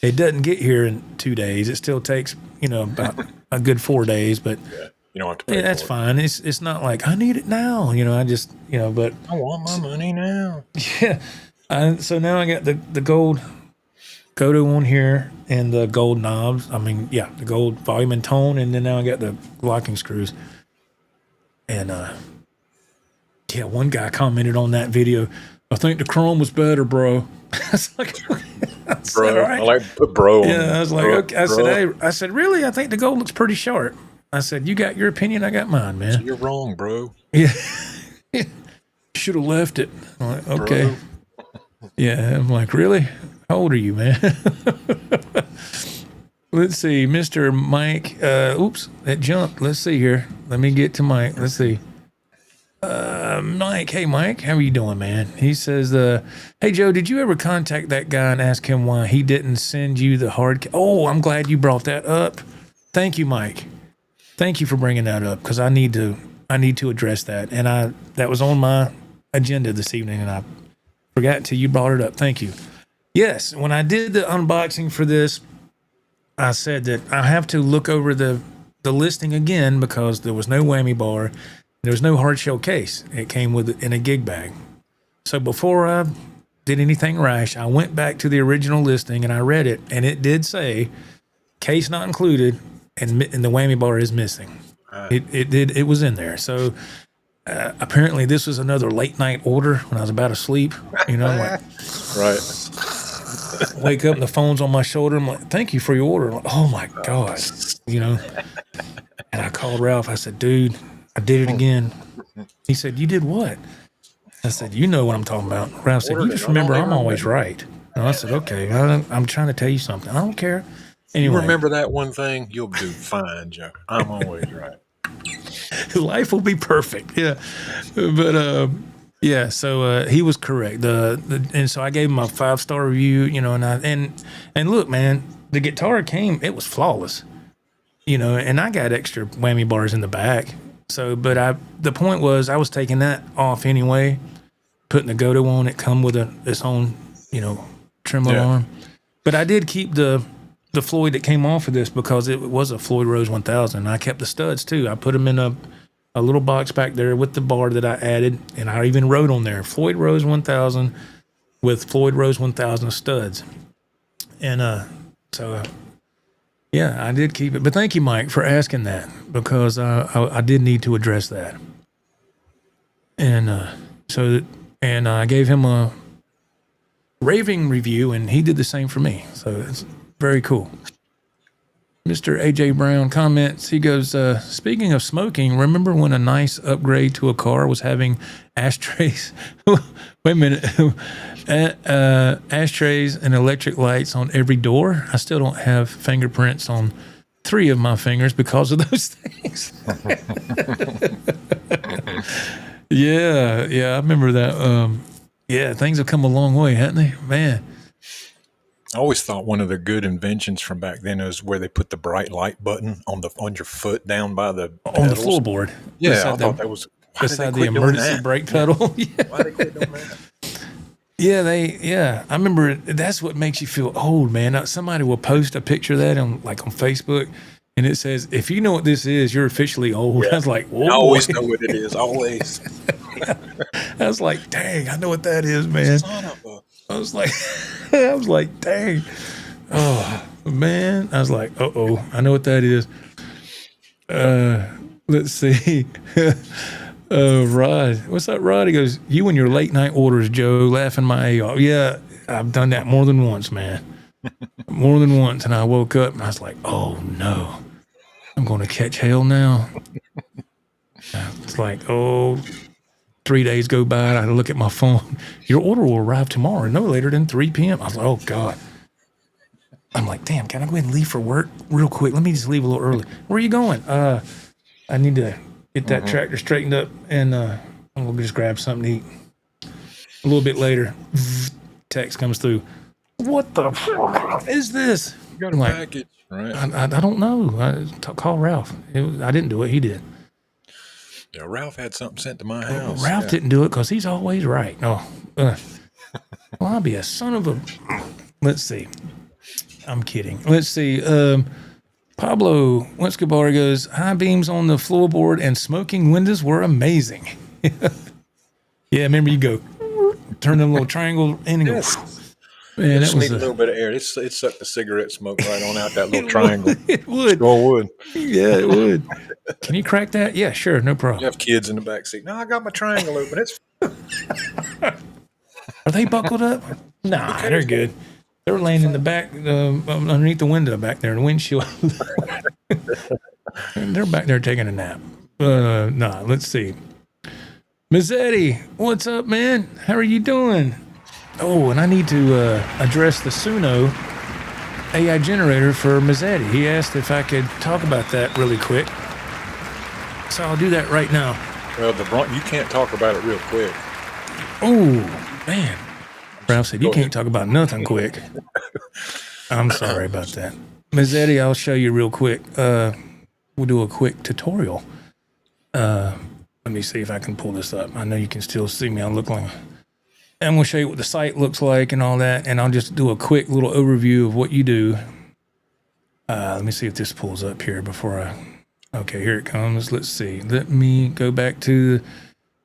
it doesn't get here in 2 days. It still takes, about a good 4 days, but you don't have to pay that's for fine. It's not like I need it now, I just, but I want my money now. Yeah. So now I got the gold Godo on here and the gold knobs. The gold volume and tone, and then now I got the locking screws. And one guy commented on that video, I think the chrome was better, bro. It's like, Bro, I like to put bro on Yeah, it. I was like, Bro, okay. I said, bro. hey, I said, really? I think the gold looks pretty sharp. I said, you got your opinion, I got mine, man. You're wrong, bro. Yeah. Should have left it. I'm like, okay. Bro. Yeah. I'm like, really? How old are you, man? Let's see, Mr. Mike. Oops, that jumped. Let's see here. Let me get to Mike. Let's see. Mike. Hey, Mike. How are you doing, man? He says, hey, Joe, did you ever contact that guy and ask him why he didn't send you the hard? Oh, I'm glad you brought that up. Thank you, Mike. Thank you for bringing that up because I need to address that. And that was on my agenda this evening, and I forgot until you brought it up. Thank you. Yes, when I did the unboxing for this, I said that I have to look over the listing again because there was no whammy bar. There was no hard shell case. It came in a gig bag. So before I did anything rash, I went back to the original listing and I read it, and it did say case not included, and the whammy bar is missing. It was in there. So apparently this was another late night order when I was about to sleep. You know, like Right. wake up and the phone's on my shoulder. I'm like, thank you for your order. I'm like, oh my God, you know. And I called Ralph. I said, dude, I did it again. He said, you did what? I said, you know what I'm talking about. Ralph said, you just remember I'm always right. And I said, okay, I'm trying to tell you something. I don't care. Anyway, You remember that one thing, you'll do fine, Joe. I'm always right. life will be perfect. Yeah. But, yeah, so he was correct. And so I gave him a 5-star review, you know, and look, man, the guitar came, it was flawless, you know, and I got extra whammy bars in the back. So, but the point was I was taking that off anyway, putting the Goto on it, come with its own, you know, tremolo arm. But I did keep the Floyd that came off of this because it was a Floyd Rose 1000. I kept the studs too. I put them in a little box back there with the bar that I added, and I even wrote on there Floyd Rose 1000 with Floyd Rose 1000 studs. And yeah, I did keep it. But thank you, Mike, for asking that because I did need to address that. And I gave him a raving review, and he did the same for me. So it's very cool. Mr. AJ Brown comments, he goes, speaking of smoking, remember when a nice upgrade to a car was having ashtrays? Wait a minute. Ashtrays and electric lights on every door? I still don't have fingerprints on 3 of my fingers because of those things. Yeah, I remember that. Yeah, things have come a long way, haven't they? Man. I always thought one of the good inventions from back then is where they put the bright light button on your foot down by the on the pedals. floorboard. Yeah, I thought that was beside the emergency brake pedal. Yeah. Why they quit doing that? Yeah, I remember that's what makes you feel old, man. Now, somebody will post a picture of that on Facebook, and it says, "If you know what this is, you're officially old." Yeah. I was like, "Whoa!" I always know what it is. Always. I was like, "Dang, I know what that is, man." I was like, "Dang." Oh man, I was like, I know what that is. Let's see. Rod, what's up, Rod? He goes, you and your late night orders, Joe, laughing my A off. Yeah, I've done that more than once, man. More than once. And I woke up and I was like, oh no, I'm going to catch hell now. It's like, 3 days go by. I look at my phone. Your order will arrive tomorrow, no later than 3 p.m. I was like, oh God. I'm like, damn, can I go ahead and leave for work real quick? Let me just leave a little early. Where are you going? I need to get that tractor straightened up, and I'm going to just grab something to eat. A little bit later, text comes through. What the fuck is this? You got a package, right? I don't know. Call Ralph. I didn't do it. He did. Yeah, Ralph had something sent to my house. Ralph didn't do it because he's always right. Well, I'll be a son of a... Let's see. I'm kidding. Let's see. Pablo Wentz-Gabar goes, high beams on the floorboard and smoking windows were amazing. Yeah, remember you go, turn them little triangle in and go. Man, just need a little bit of air. It sucked the cigarette smoke right on out that little triangle. It would. Sure would. Yeah, it would. Can you crack that? Yeah, sure, no problem. You have kids in the back seat. No, I got my triangle open. Are they buckled up? Nah, they're good. They're laying in the back, underneath the window back there, the windshield. And they're back there taking a nap. Let's see. Mazzetti, what's up, man? How are you doing? Oh, and I need to address the Suno AI generator for Mazzetti. He asked if I could talk about that really quick. So I'll do that right now. Well, you can't talk about it real quick. Oh, man. Ralph said, you can't talk about nothing quick. I'm sorry about that. Mazzetti, I'll show you real quick. We'll do a quick tutorial. Let me see if I can pull this up. I know you can still see me. I look like... And we'll show you what the site looks like and all that. And I'll just do a quick little overview of what you do. Let me see if this pulls up here before I... Okay, here it comes. Let's see. Let me go back to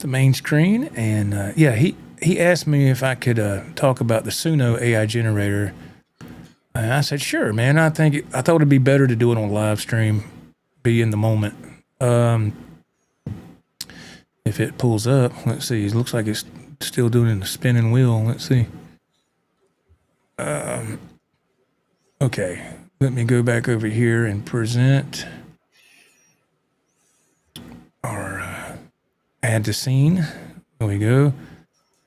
the main screen. And yeah, he asked me if I could talk about the Suno AI generator. And I said, sure, man. I thought it'd be better to do it on live stream, be in the moment. If it pulls up, let's see. It looks like it's still doing the spinning wheel. Let's see. Okay, let me go back over here and present or add to scene. There we go.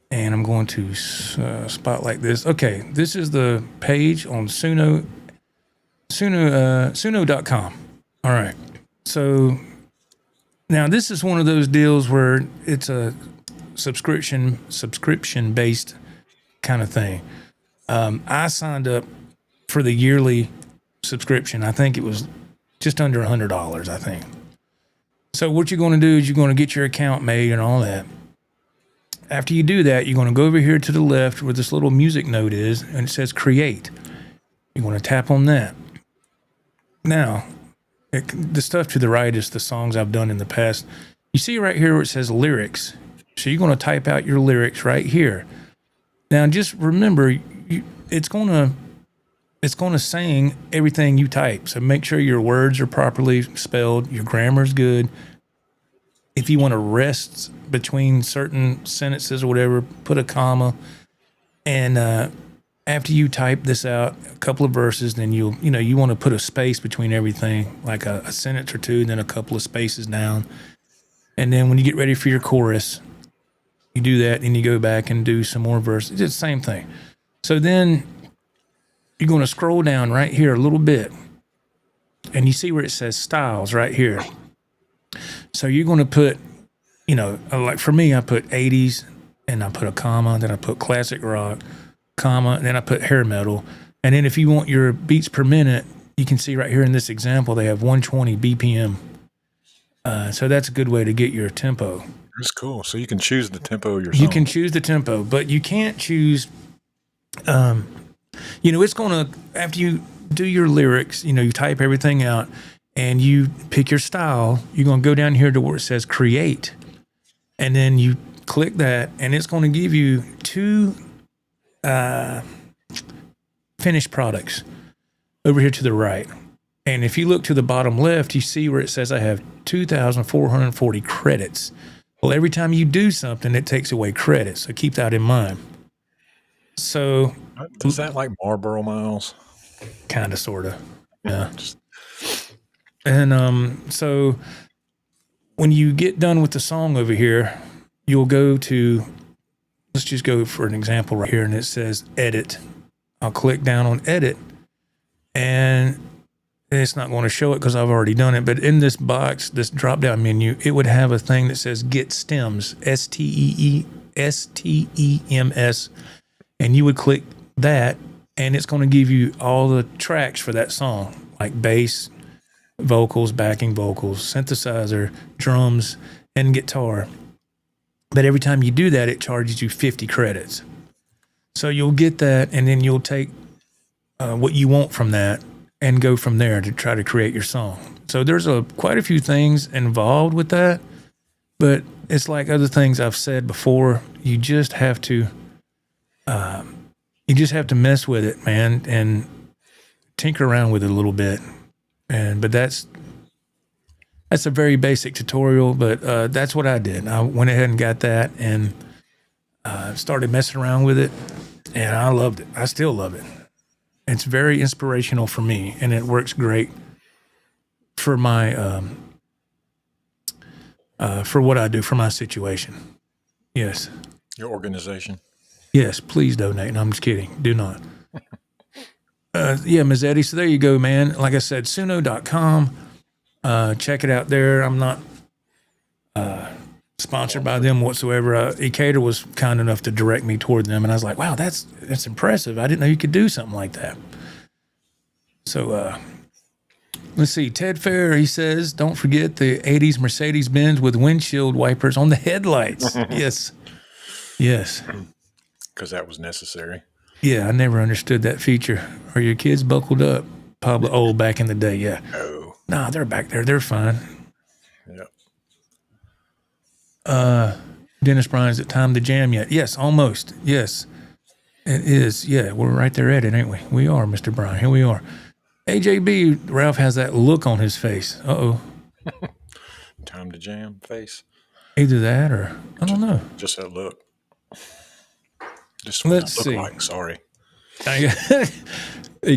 And I'm going to spotlight this. Okay, this is the page on Suno.com. All right. So now this is one of those deals where it's a subscription based kind of thing. I signed up for the yearly subscription. I think it was just under $100, I think. So what you're going to do is you're going to get your account made and all that. After you do that, you're going to go over here to the left where this little music note is, and it says create. You're going to tap on that. Now, the stuff to the right is the songs I've done in the past. You see right here where it says lyrics. So you're going to type out your lyrics right here. Now, just remember, it's going to sing everything you type. So make sure your words are properly spelled, your grammar's good. If you want to rest between certain sentences or whatever, put a comma. And after you type this out, a couple of verses, then you want to put a space between everything, like a sentence or two, then a couple of spaces down. And then when you get ready for your chorus, you do that, and you go back and do some more verses. It's the same thing. So then you're going to scroll down right here a little bit, and you see where it says styles right here. So you're going to put, like for me, I put 80s, and I put a comma, then I put classic rock, comma, and then I put hair metal. And then if you want your beats per minute, you can see right here in this example, they have 120 BPM. So that's a good way to get your tempo. That's cool. So you can choose the tempo of your song. You can choose the tempo, but you can't choose, it's going to, after you do your lyrics, you type everything out and you pick your style, you're going to go down here to where it says create. And then you click that, and it's going to give you two finished products over here to the right. And if you look to the bottom left, you see where it says I have 2,440 credits. Well, every time you do something, it takes away credits. So keep that in mind. So is that like Marlboro miles? Kind of, sort of. Yeah. And so when you get done with the song over here, you'll go to, let's just go for an example right here, and it says edit. I'll click down on edit, and it's not going to show it because I've already done it. But in this box, this drop-down menu, it would have a thing that says get stems, STEMS, and you would click that, and it's going to give you all the tracks for that song, like bass, vocals, backing vocals, synthesizer, drums, and guitar. But every time you do that, it charges you 50 credits. So you'll get that, and then you'll take what you want from that and go from there to try to create your song. So there's quite a few things involved with that, but it's like other things I've said before. You just have to mess with it, man, and tinker around with it a little bit. But that's a very basic tutorial, but that's what I did. I went ahead and got that and started messing around with it, and I loved it. I still love it. It's very inspirational for me, and it works great for my for what I do for my situation. Yes. Your organization. Yes, please donate. No, I'm just kidding. Do not. Yeah, Ms. Eddie. So there you go, man. Like I said, Suno.com. Check it out there. I'm not sponsored by them whatsoever. Ecator was kind enough to direct me toward them, and I was like, wow, that's impressive. I didn't know you could do something like that. So let's see. Ted Fair, he says, don't forget the 80s Mercedes-Benz with windshield wipers on the headlights. Yes. Yes. Because that was necessary. Yeah, I never understood that feature. Are your kids buckled up? Probably old back in the day, yeah. Oh. Nah, they're back there. They're fine. Yep. Dennis Bryan, is it time to jam yet? Yes, almost. Yes, it is. Yeah, we're right there at it, ain't we? We are, Mr. Bryan. Here we are. AJB, Ralph has that look on his face. Uh-oh. Time to jam face. Either that or, I don't know. Just that look. Just what Let's I look see. like. Sorry.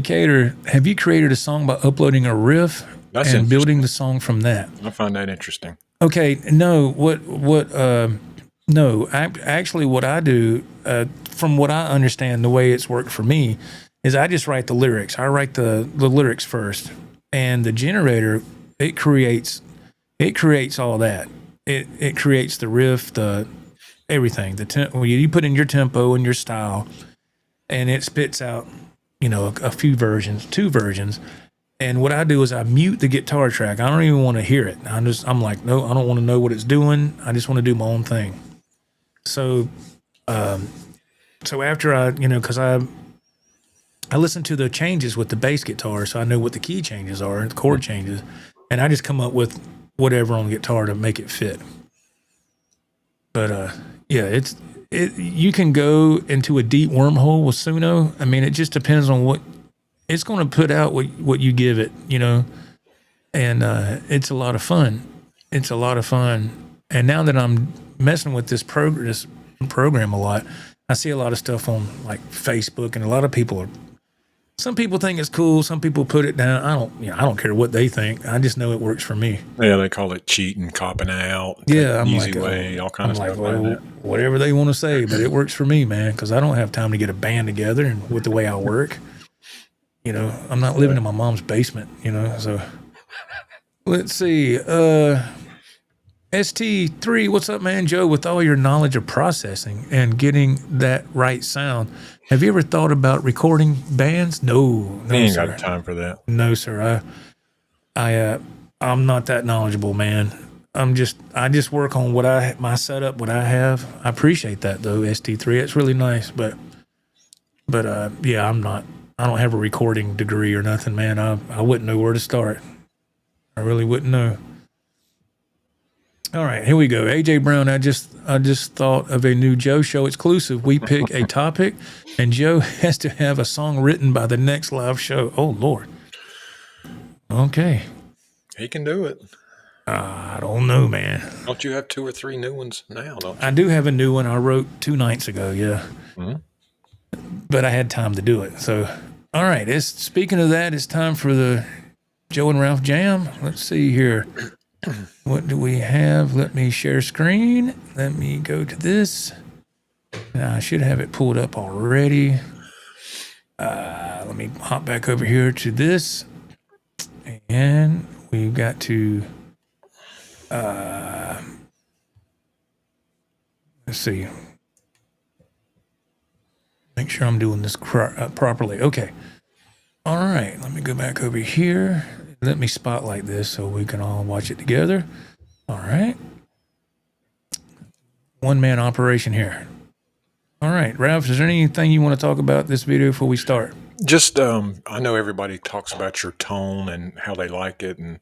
Cater, have you created a song by uploading a riff and building the song from that? I find that interesting. Okay, no, no, actually what I do, from what I understand, the way it's worked for me is I just write the lyrics. I write the lyrics first, and the generator, it creates all that. It creates the riff, the everything. You put in your tempo and your style, and it spits out, a few versions, 2 versions. And what I do is I mute the guitar track. I don't even want to hear it. I'm like, no, I don't want to know what it's doing. I just want to do my own thing. So, after because I listen to the changes with the bass guitar, so I know what the key changes are, the chord changes, and I just come up with whatever on the guitar to make it fit. But yeah, you can go into a deep wormhole with Suno. I mean, it just depends on what it's going to put out, what you give it, and it's a lot of fun. It's a lot of fun. And now that I'm messing with this program a lot, I see a lot of stuff on like Facebook, and a lot of people some people think it's cool. Some people put it down. I don't care what they think. I just know it works for me. Yeah, they call it cheating, copping out. Yeah, I'm easy like, way, all kind of stuff like that. Whatever they want to say, but it works for me, man, because I don't have time to get a band together, and with the way I work, I'm not living in my mom's basement, so let's see. ST3, what's up, man? Joe, with all your knowledge of processing and getting that right sound, have you ever thought about recording bands? No, ain't sir. got time for that. No, sir. I'm not that knowledgeable, man. I just work on my setup, what I have. I appreciate that though, ST3. It's really nice, but yeah, I don't have a recording degree or nothing, man. I wouldn't know where to start. I really wouldn't know. All right, here we go. AJ Brown, I just thought of a new Joe Show exclusive. We pick a topic, and Joe has to have a song written by the next live show. Oh, Lord. Okay. He can do it. I don't know, man. Don't you have 2 or 3 new ones now, don't you? I do have a new one I wrote 2 nights ago, yeah. Mm-hmm. But I had time to do it. So, all right. Speaking of that, it's time for the Joe and Ralph Jam. Let's see here. What do we have? Let me share screen. Let me go to this. Now, I should have it pulled up already. Let me hop back over here to this. And we've got to, let's see. Make sure I'm doing this properly. Okay. All right. Let me go back over here. Let me spotlight this so we can all watch it together. All right. One-man operation here. All right. Ralph, is there anything you want to talk about this video before we start? Just, I know everybody talks about your tone and how they like it and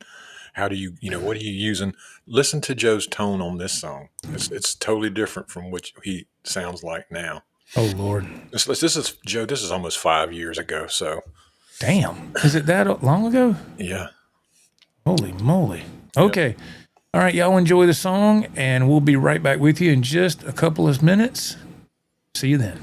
how do you, what are you using? Listen to Joe's tone on this song. It's totally different from what he sounds like now. Oh, Lord. This is, Joe, this is almost 5 years ago, so. Damn. Is it that long ago? Yeah. Holy moly. Okay. Yep. All right. Y'all enjoy the song, and we'll be right back with you in just a couple of minutes. See you then.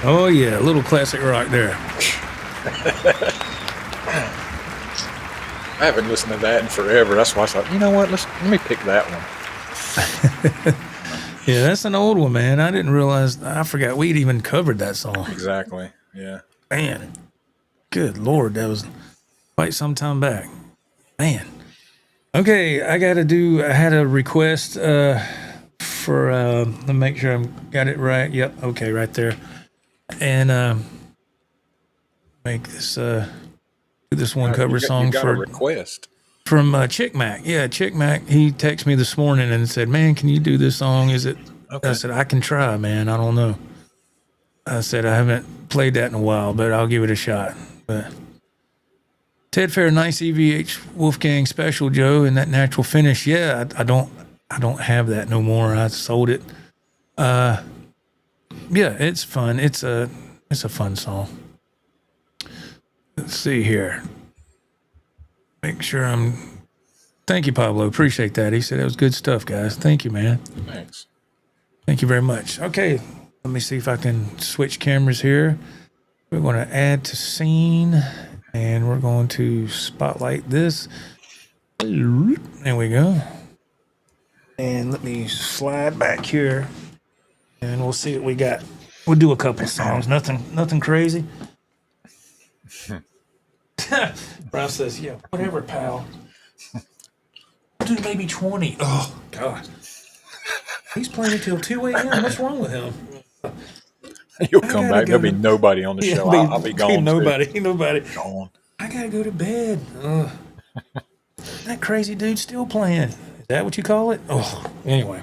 Oh, yeah. A little classic rock there. I haven't listened to that in forever. That's why I thought, you know what? Let me pick that one. Yeah, that's an old one, man. I didn't realize. I forgot we'd even covered that song. Exactly. Yeah. Man, good Lord. That was quite some time back. Man. Okay, I had a request for, let me make sure I got it right. Yep, okay, right there. And make this, do this one cover song you got a request. From Chick Mac. Yeah, Chick Mac, he texted me this morning and said, man, can you do this song? Is it? Okay. I said, I can try, man. I don't know. I said, I haven't played that in a while, but I'll give it a shot. But Ted Fair, nice EVH Wolfgang special, Joe, and that natural finish. Yeah, I don't have that no more. I sold it. Yeah, it's fun. It's a fun song. Let's see here. Make sure thank you, Pablo. Appreciate that. He said that was good stuff, guys. Thank you, man. Thanks. Thank you very much. Okay, let me see if I can switch cameras here. We're going to add to scene, and we're going to spotlight this. There we go. And let me slide back here, and we'll see what we got. We'll do a couple songs. Nothing crazy. Ralph says, yeah, whatever, pal. We'll do maybe 20. Oh, God. He's playing until 2 a.m. What's wrong with him? You'll come back. There'll be nobody on the show. I'll be gone. Nobody. Gone. I gotta go to bed. That crazy dude's still playing. Is that what you call it? Oh, anyway.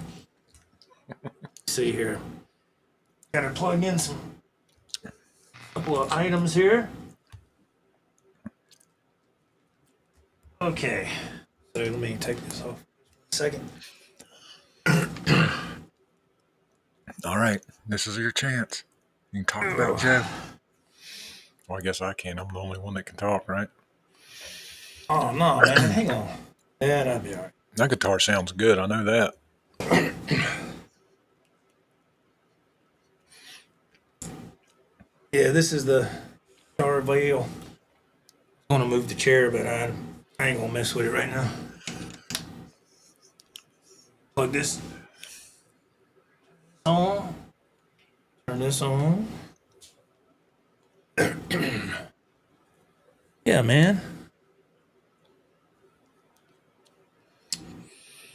Let's see here. Gotta plug in a couple of items here. Okay. So let me take this off a second. All right. This is your chance. You can talk about Joe. Well, I guess I can. I'm the only one that can talk, right? Oh, no, man. Hang on. Yeah, that'll be all right. That guitar sounds good. I know that. Yeah, this is the Star Veil. I want to move the chair, but I ain't going to mess with it right now. Plug this on. Turn this on. Yeah, man.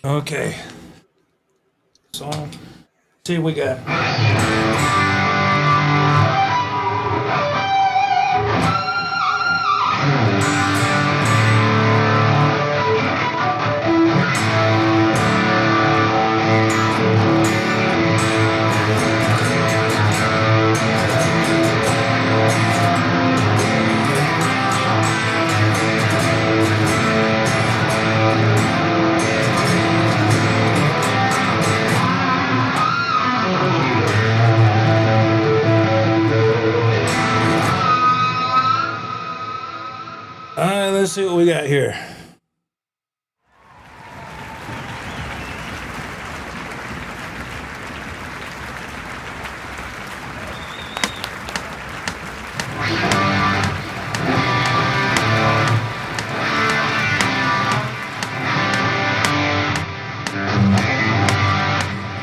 Okay. So, see what we got. Let's see what we got here.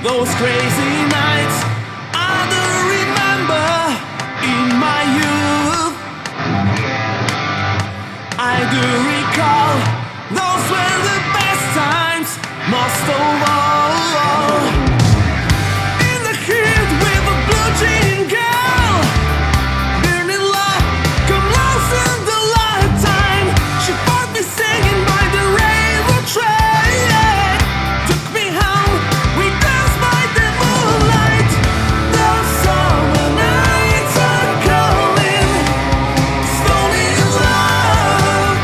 Those crazy nights I do remember in my youth. I do recall those were the best times, most of all. In the heat with a blue jean girl, burning love, come lost in the lifetime. She bought me singing by the railroad train. Took me home, we danced by the moonlight. The summer nights are coming, slowly in love.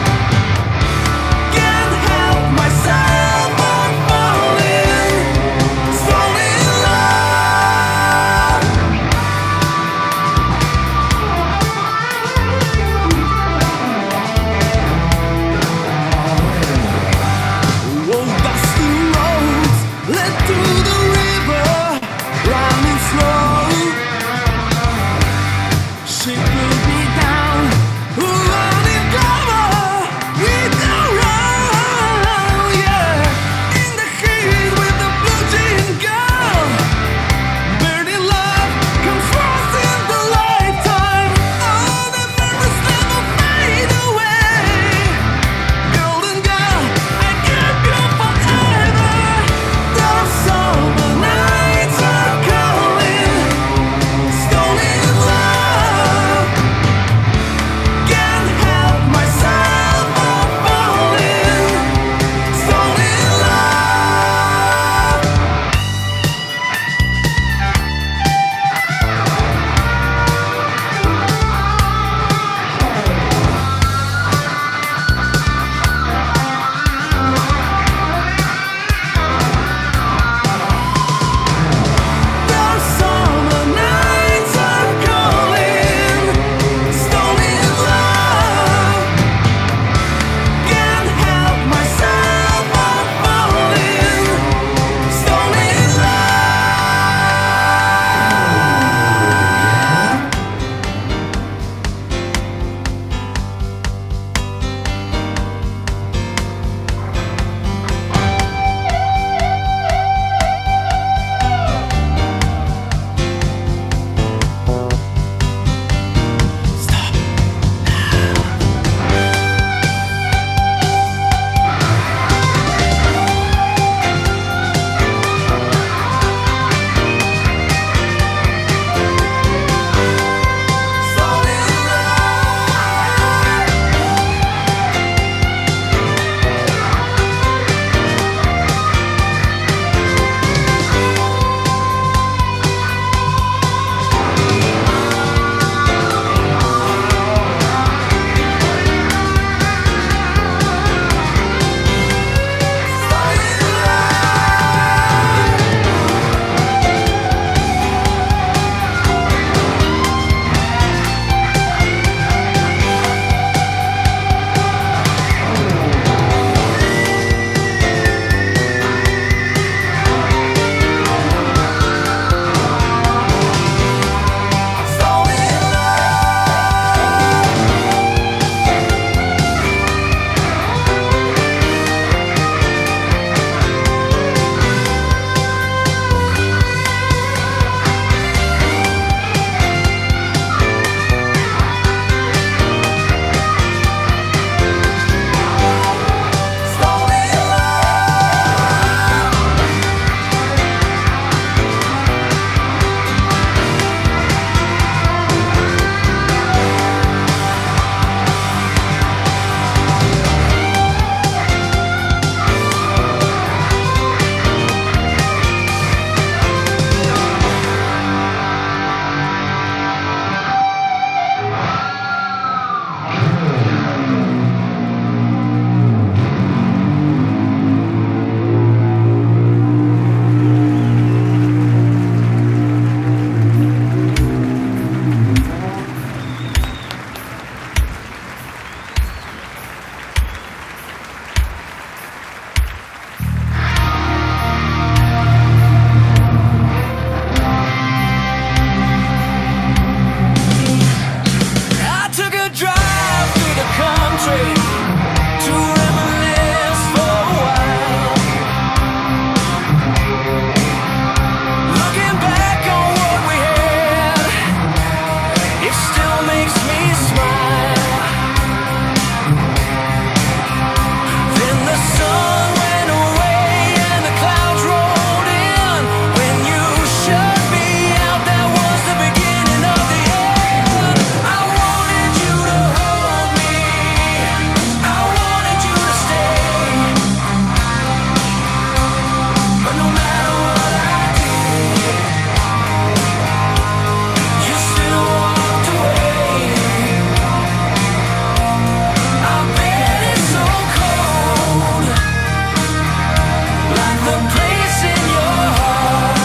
the place in your heart.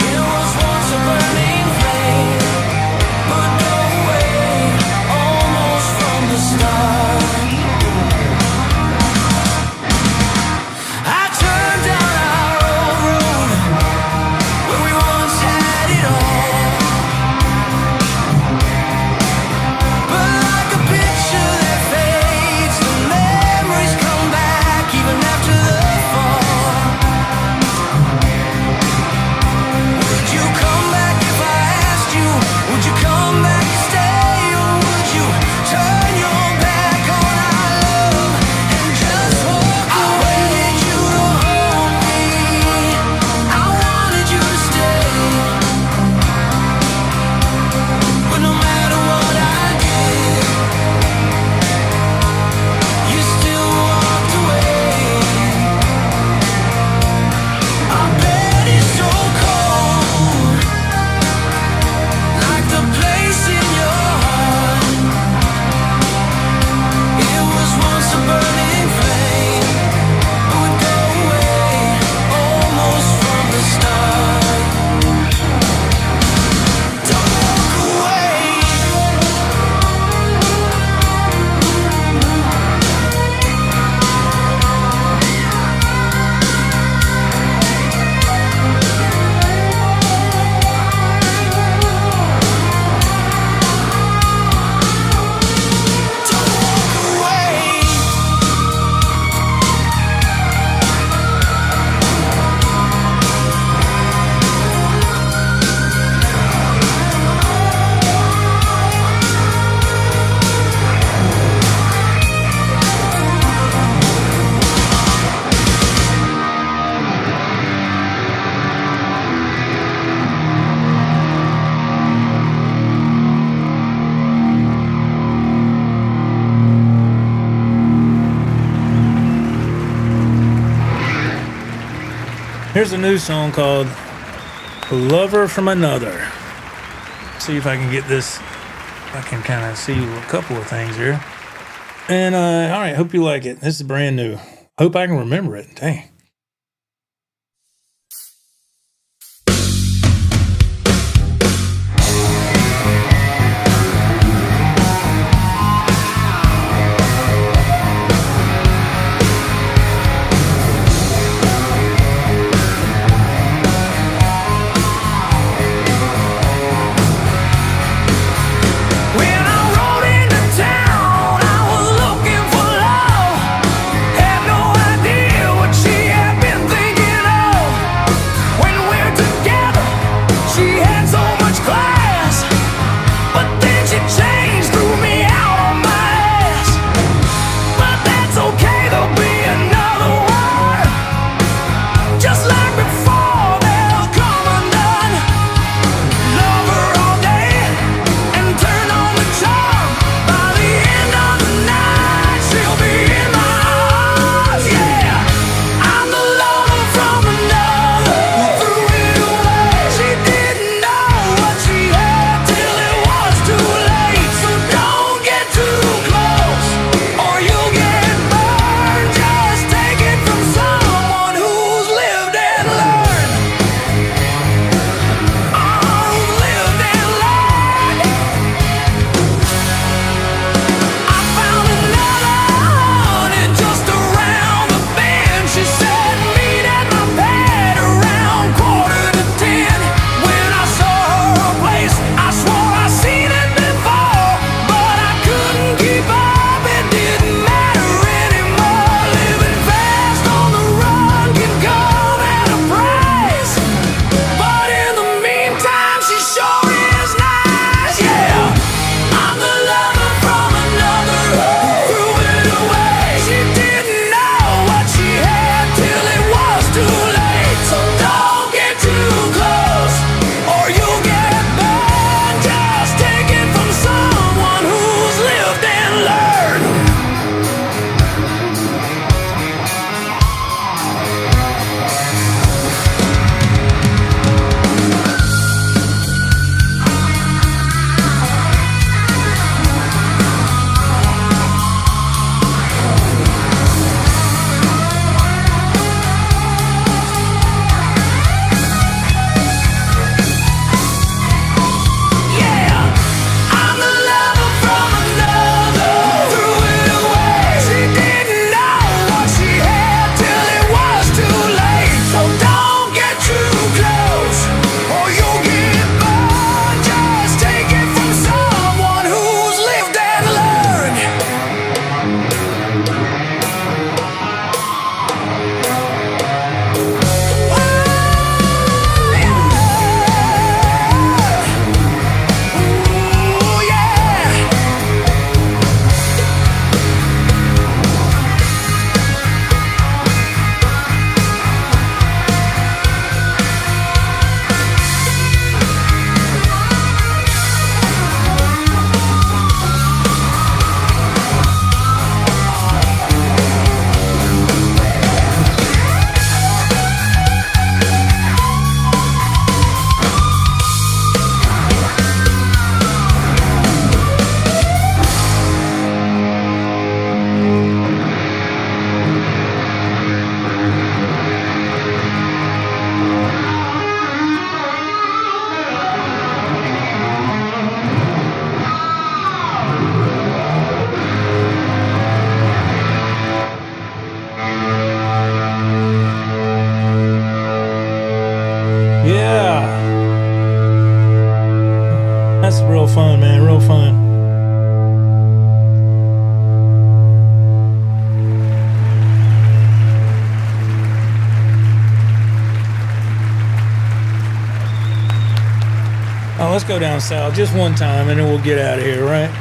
It was once a burning flame, but go away almost from the start. I turned down our old road where we once had it all. But like a picture that fades, the memories come back even after the fall. Would you come back if I asked you? Would you come back and stay, or would you turn your back on our love and just walk away? I wanted you to hold me, I wanted you to stay, but no matter what I did, you still walked away. Our bed is so cold, like the place in your heart. It was once a burning flame, but would go away almost from the start. Don't walk away. Don't walk away. Here's a new song called Lover from Another. See if I can get this. I can kind of see a couple of things here. And all right, hope you like it. This is brand new. Hope I can remember it. Dang. When I rode into town, I was looking for love. Had no idea what she on, let's go down south just one time, and then we'll get out of here, right?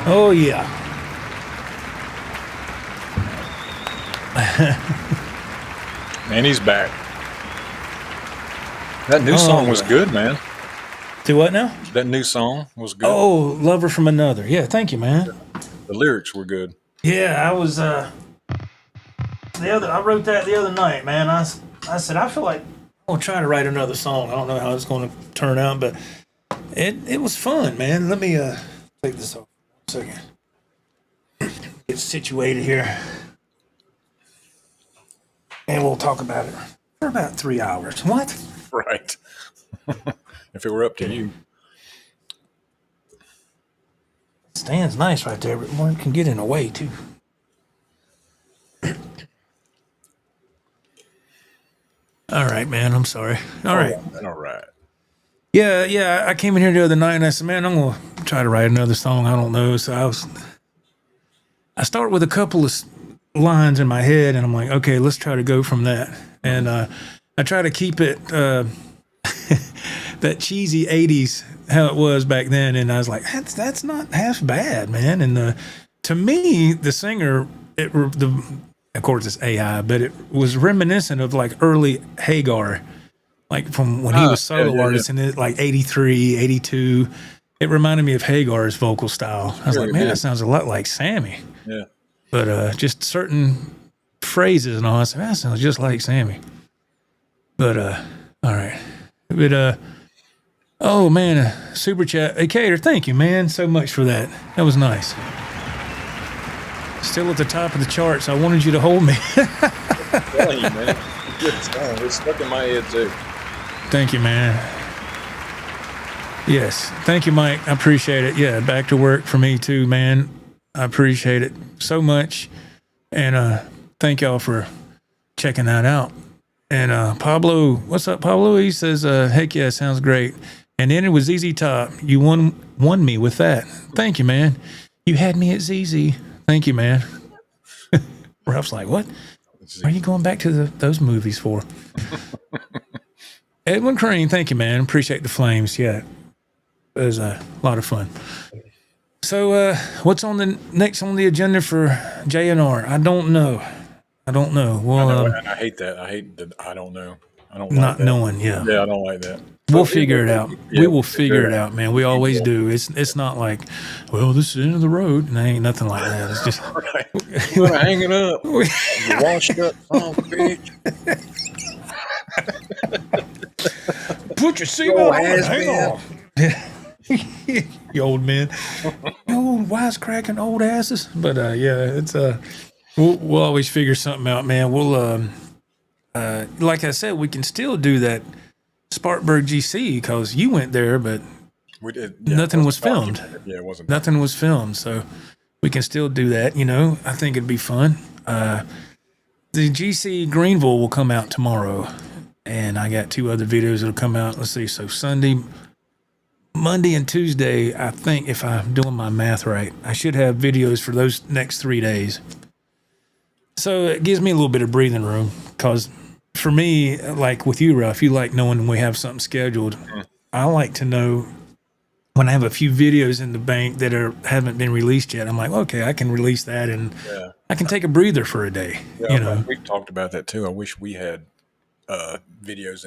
Oh, yeah. And he's back. That new song was good, man. Do what now? That new song was good. Oh, Lover from Another. Yeah, thank you, man. The lyrics were good. Yeah, I was I wrote that the other night, man. I said I feel like I'm gonna try to write another song. I don't know how it's gonna turn out, but it was fun, man. Let me take this off for a second. Get situated here. And we'll talk about it for about 3 hours. What? Right. If it were up to you. Stand's nice right there, but one can get in the way too. All right, man. I'm sorry. All right. All right. Yeah. I came in here the other night and I said, man, I'm gonna try to write another song. I don't know. So I start with a couple of lines in my head, and I'm like, okay, let's try to go from that. And I try to keep it that cheesy 80s how it was back then. And I was like, that's not half bad, man. And to me, the singer, of course it's AI, but it was reminiscent of like early Hagar, like from when he was solo artist in it, like 83, 82. It reminded me of Hagar's vocal style. I was like, man, that sounds a lot like Sammy. Yeah. But just certain phrases and all, I said, that sounds just like Sammy. But all right. But oh man, super chat. Hey Cater, thank you, man, so much for that. That was nice. Still at the top of the charts. I wanted you to hold me. I'm telling you, man. Good song. It's stuck in my head too. Thank you, man. Yes. Thank you, Mike. I appreciate it. Yeah, back to work for me too, man. I appreciate it so much. And thank y'all for checking that out. And Pablo, what's up, Pablo? He says, heck yeah, sounds great. And then it was ZZ Top. You won me with that. Thank you, man. You had me at ZZ. Thank you, man. Ralph's like, what? Why are you going back to those movies for? Edwin Crane, thank you, man. Appreciate the flames. Yeah, it was a lot of fun. So, what's on the next on the agenda for JNR? I don't know. Well, and I hate that. I hate that. I don't know. I don't not like that. knowing. Yeah. Yeah, I don't like that. We'll But figure it out. yeah, We will figure it out, man. We always will. do. It's not like, well, this is the end of the road. And ain't nothing like that. It's just Right. You want to hang it up? You washed up, bitch. put your seatbelt on. Hang on. You old men, you old wisecracking old asses. But yeah, it's we'll always figure something out, man. We'll like I said, we can still do that Spartanburg GC because you went there, but We did. nothing was filmed. Yeah, it wasn't. Nothing was filmed, so we can still do that. You know, I think it'd be fun. The GC Greenville will come out tomorrow, and I got 2 other videos that'll come out. Let's see. So Sunday, Monday, and Tuesday. I think if I'm doing my math right, I should have videos for those next 3 days. So it gives me a little bit of breathing room because for me, like with you, Ralph, you like knowing when we have something scheduled. I like to know when I have a few videos in the bank that haven't been released yet. I'm like, okay, I can release that and I can take a breather for a day. Yeah, you know, we've talked about that too. I wish we had videos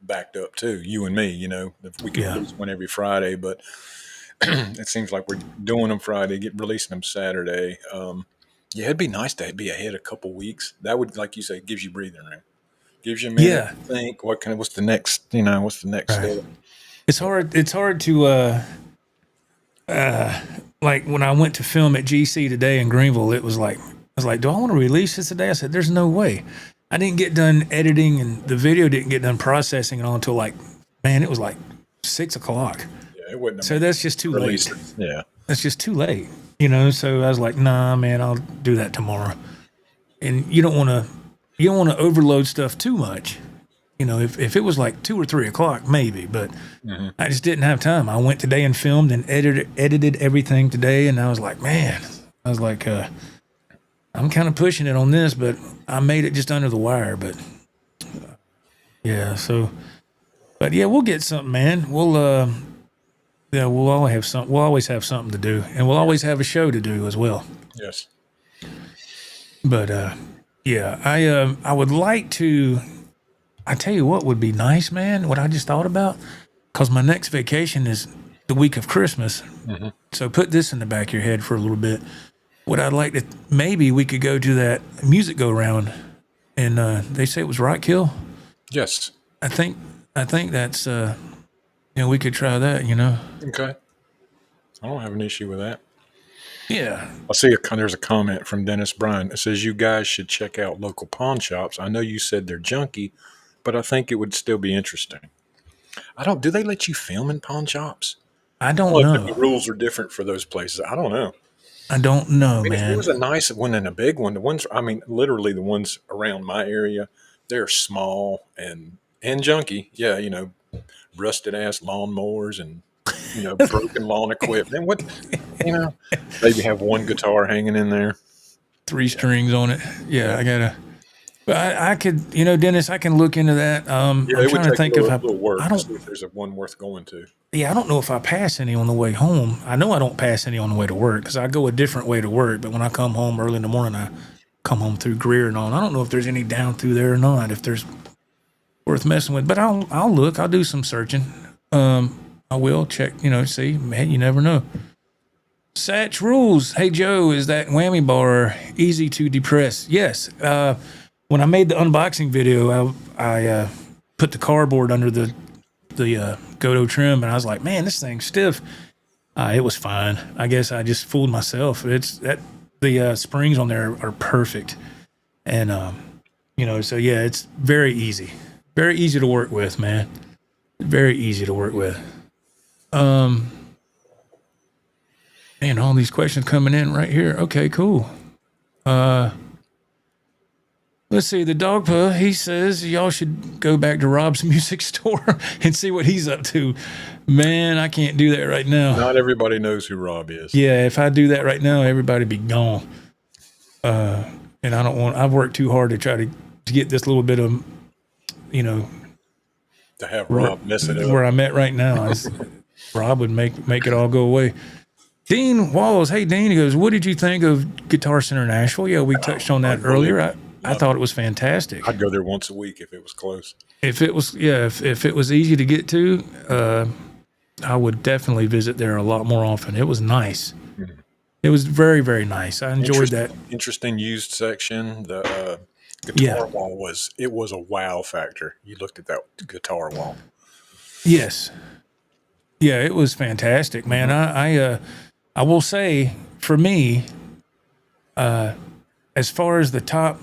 backed up too. You and me, you know, if we could release one every Friday, but it seems like we're doing them Friday, releasing them Saturday. Yeah, it'd be nice to be ahead a couple weeks. That would, like you say, gives you breathing room. Gives you a minute to think. What's the next? You know, what's the next step? It's hard. It's hard to like when I went to film at GC today in Greenville. It was like I was like, do I want to release this today? I said, there's no way. I didn't get done editing, and the video didn't get done processing it all until like, man, it was like 6 o'clock. Yeah, it wouldn't. So that's just too late. Yeah, that's just too late. You know. So I was like, nah, man, I'll do that tomorrow. And you don't want to overload stuff too much. You know, if it was like 2 or 3 o'clock, maybe, but I just didn't have time. I went today and filmed and edited everything today, and I was like, man, I'm kind of pushing it on this, but I made it just under the wire. But yeah, but yeah, we'll get something, man. We'll always have something to do, and we'll always have a show to do as well. Yes. But yeah, I would like to. I tell you what would be nice, man. What I just thought about, because my next vacation is the week of Christmas. So put this in the back of your head for a little bit. What I'd like to, maybe we could go to that music go round, and they say it was Rock Hill. Yes. I think that's we could try that. You know. Okay. I don't have an issue with that. Yeah. I see there's a comment from Dennis Bryan. It says, you guys should check out local pawn shops. I know you said they're junky, but I think it would still be interesting. Do they let you film in pawn shops? I don't Well, know. the rules are different for those places. I don't know. I don't know, I mean, man. if it was a nice one and a big one, literally the ones around my area, they're small and junky. Yeah, you know, rusted ass lawnmowers and, you know, broken lawn equipment. What, you know, maybe have one guitar hanging in there. 3 strings on it. Yeah, I gotta. But I could, you know, Dennis, I can look into that. I'm trying to think if I don't. See if there's one worth going to. Yeah, I don't know if I pass any on the way home. I know I don't pass any on the way to work because I go a different way to work. But when I come home early in the morning, I come home through Greer and on. I don't know if there's any down through there or not. If there's worth messing with, but I'll look. I'll do some searching. I will check. You know, see. Man, you never know. Satch rules. Hey Joe, is that whammy bar easy to depress? Yes. When I made the unboxing video, I put the cardboard under the Godot trim, and I was like, man, this thing's stiff. It was fine. I guess I just fooled myself. The springs on there are perfect, and you know, so yeah, it's very easy to work with, man. Very easy to work with. Man, all these questions coming in right here. Okay, cool. Let's see. The Dogpa, he says y'all should go back to Rob's music store and see what he's up to. Man, I can't do that right now. Not everybody knows who Rob is. Yeah, if I do that right now, everybody be gone. And I don't want. I've worked too hard to try to get this little bit of, you know, To have Rob mess it up. where I'm at right now. Rob would make it all go away. Dean Walls. Hey, Dean. He goes, what did you think of Guitar Center in Asheville? Yeah, we touched on that earlier. I thought it was fantastic. I'd go there once a week if it was close. If it was, if it was easy to get to, I would definitely visit there a lot more often. It was nice. Mm-hmm. It was very, very nice. I enjoyed that. Interesting used section. The guitar wall was a wow factor. You looked at that guitar wall. Yes. Yeah, it was fantastic, man. I will say, for me, as far as the top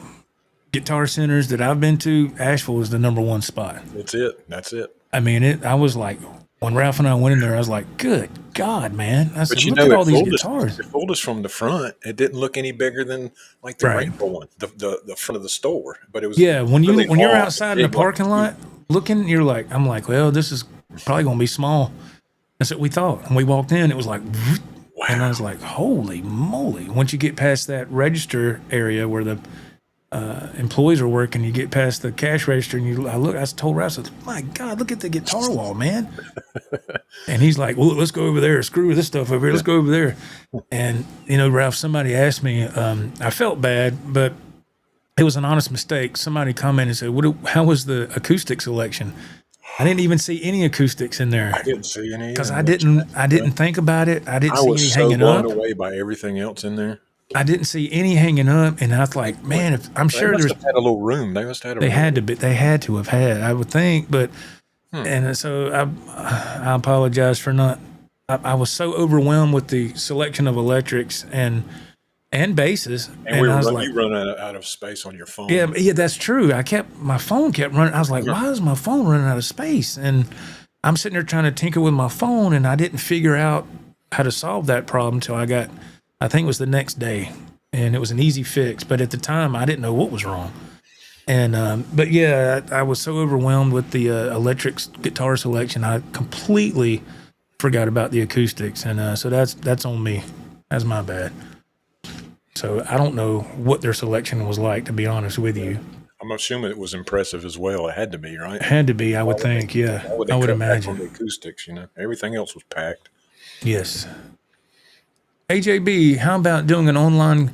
guitar centers that I've been to, Asheville is the number one spot. That's it. I mean, I was like, when Ralph and I went in there, I was like, good God, man. I said, look at all these guitars. It fooled us from the front. It didn't look any bigger than like the rainbow one, the front of the store. But it was when you're outside in the parking lot looking, you're like, I'm like, well, this is probably going to be small. That's what we thought. And we walked in, it was like, wow. And I was like, holy moly. Once you get past that register area where the employees are working, you get past the cash register and I told Ralph, I said, my God, look at the guitar wall, man. And he's like, well, let's go over there. Screw this stuff over here. Let's go over there. And, Ralph, somebody asked me, I felt bad, but it was an honest mistake. Somebody commented and said, how was the acoustic selection? I didn't even see any acoustics in there. I didn't see any. Because I didn't think about it. I didn't see any hanging up. I was so blown away by everything else in there. I didn't see any hanging up, and I was like, man, I'm sure there's had a little room. They must have had a room. They had to have had, I would think, but and so I apologize for not. I was so overwhelmed with the selection of electrics and basses, and you run out of space on your phone. Yeah, that's true. My phone kept running. I was like, why is my phone running out of space? And I'm sitting there trying to tinker with my phone, and I didn't figure out how to solve that problem until I think it was the next day, and it was an easy fix. But at the time, I didn't know what was wrong. And but yeah, I was so overwhelmed with the electric guitar selection, I completely forgot about the acoustics, and so that's on me. That's my bad. So I don't know what their selection was like, to be honest with you. I'm assuming it was impressive as well. It had to be, right? It had to be, I would think. Yeah, I would imagine. On the acoustics, everything else was packed. Yes. AJB, how about doing an online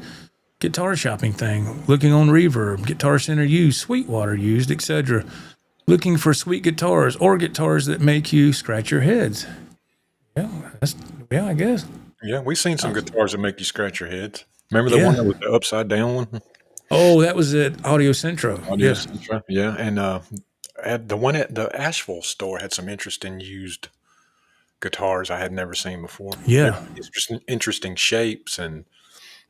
guitar shopping thing? Looking on Reverb, Guitar Center used, Sweetwater used, etc. Looking for sweet guitars or guitars that make you scratch your heads. Yeah, I guess. Yeah, we've seen some guitars that make you scratch your heads. Remember the one that was the upside down one? Oh, that was at Audio Centro. Centro, yeah. And the one at the Asheville store had some interesting used guitars I had never seen before. Yeah. It's just interesting shapes and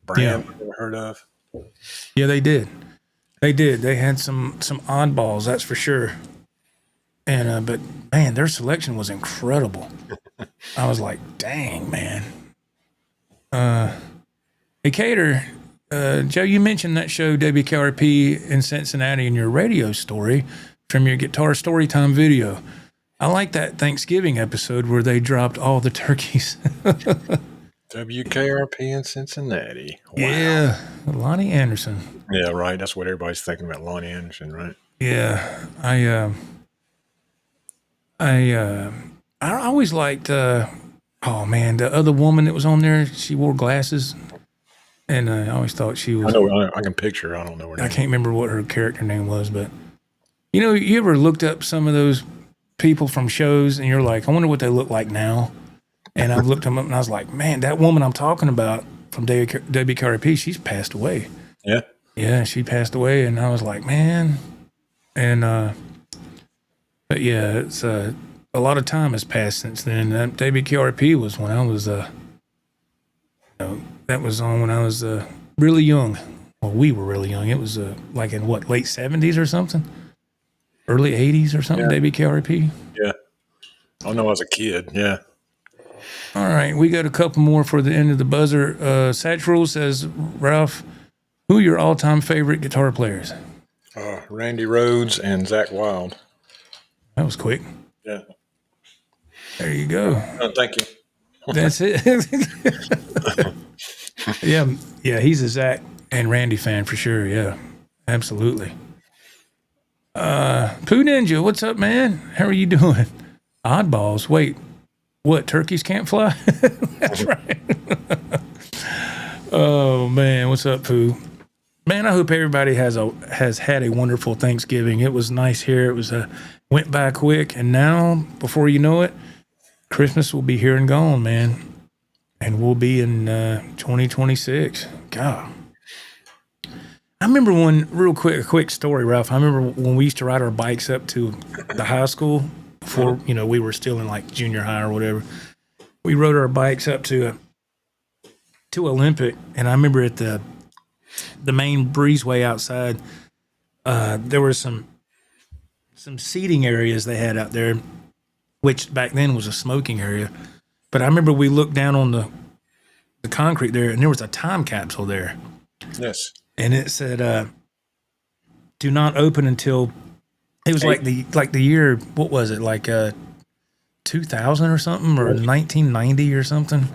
brands I've never heard of. Yeah, they did. They had some oddballs, that's for sure. And but man, their selection was incredible. I was like, dang, man. Hey, Cater, Joe, you mentioned that show WKRP in Cincinnati in your radio story from your Guitar Storytime video. I like that Thanksgiving episode where they dropped all the turkeys. WKRP in Cincinnati. Wow. Yeah, Lonnie Anderson. Yeah, right. That's what everybody's thinking about, Lonnie Anderson, right? Yeah, I always liked. Oh man, the other woman that was on there, she wore glasses, and I always thought she was. I can picture her. I don't know her name. I can't remember what her character name was, but you ever looked up some of those people from shows, and you're like, I wonder what they look like now. And I've looked them up, and I was like, man, that woman I'm talking about from WKRP, she's passed away. Yeah. Yeah, she passed away, and I was like, man. And but yeah, it's a lot of time has passed since then. WKRP was when I was that was on when I was really young. Well, we were really young. It was like in late 70s or something, early 80s or something. Yeah. WKRP. Yeah, I know I was a kid. Yeah. All right, we got a couple more for the end of the buzzer. Satch Rule says, Ralph, who are your all-time favorite guitar players? Randy Rhoads and Zach Wilde. That was quick. Yeah. There you go. Thank you. That's it. Yeah, he's a Zach and Randy fan for sure. Yeah, absolutely. Pooh Ninja, what's up, man? How are you doing? Oddballs. Wait, What, turkeys can't fly? That's right. Oh man, what's up, Pooh? Man, I hope everybody has had a wonderful Thanksgiving. It was nice here. It was went by quick, and now before you know it, Christmas will be here and gone, man, and we'll be in 2026. God, I remember a quick story, Ralph. I remember when we used to ride our bikes up to the high school before we were still in like junior high or whatever. We rode our bikes up to Olympic, and I remember at the main breezeway outside, there were some seating areas they had out there, which back then was a smoking area. But I remember we looked down on the concrete there, and there was a time capsule there. Yes. And it said, "Do not open until." It was like the year. What was it, like 2000 or something, or 1990 or something?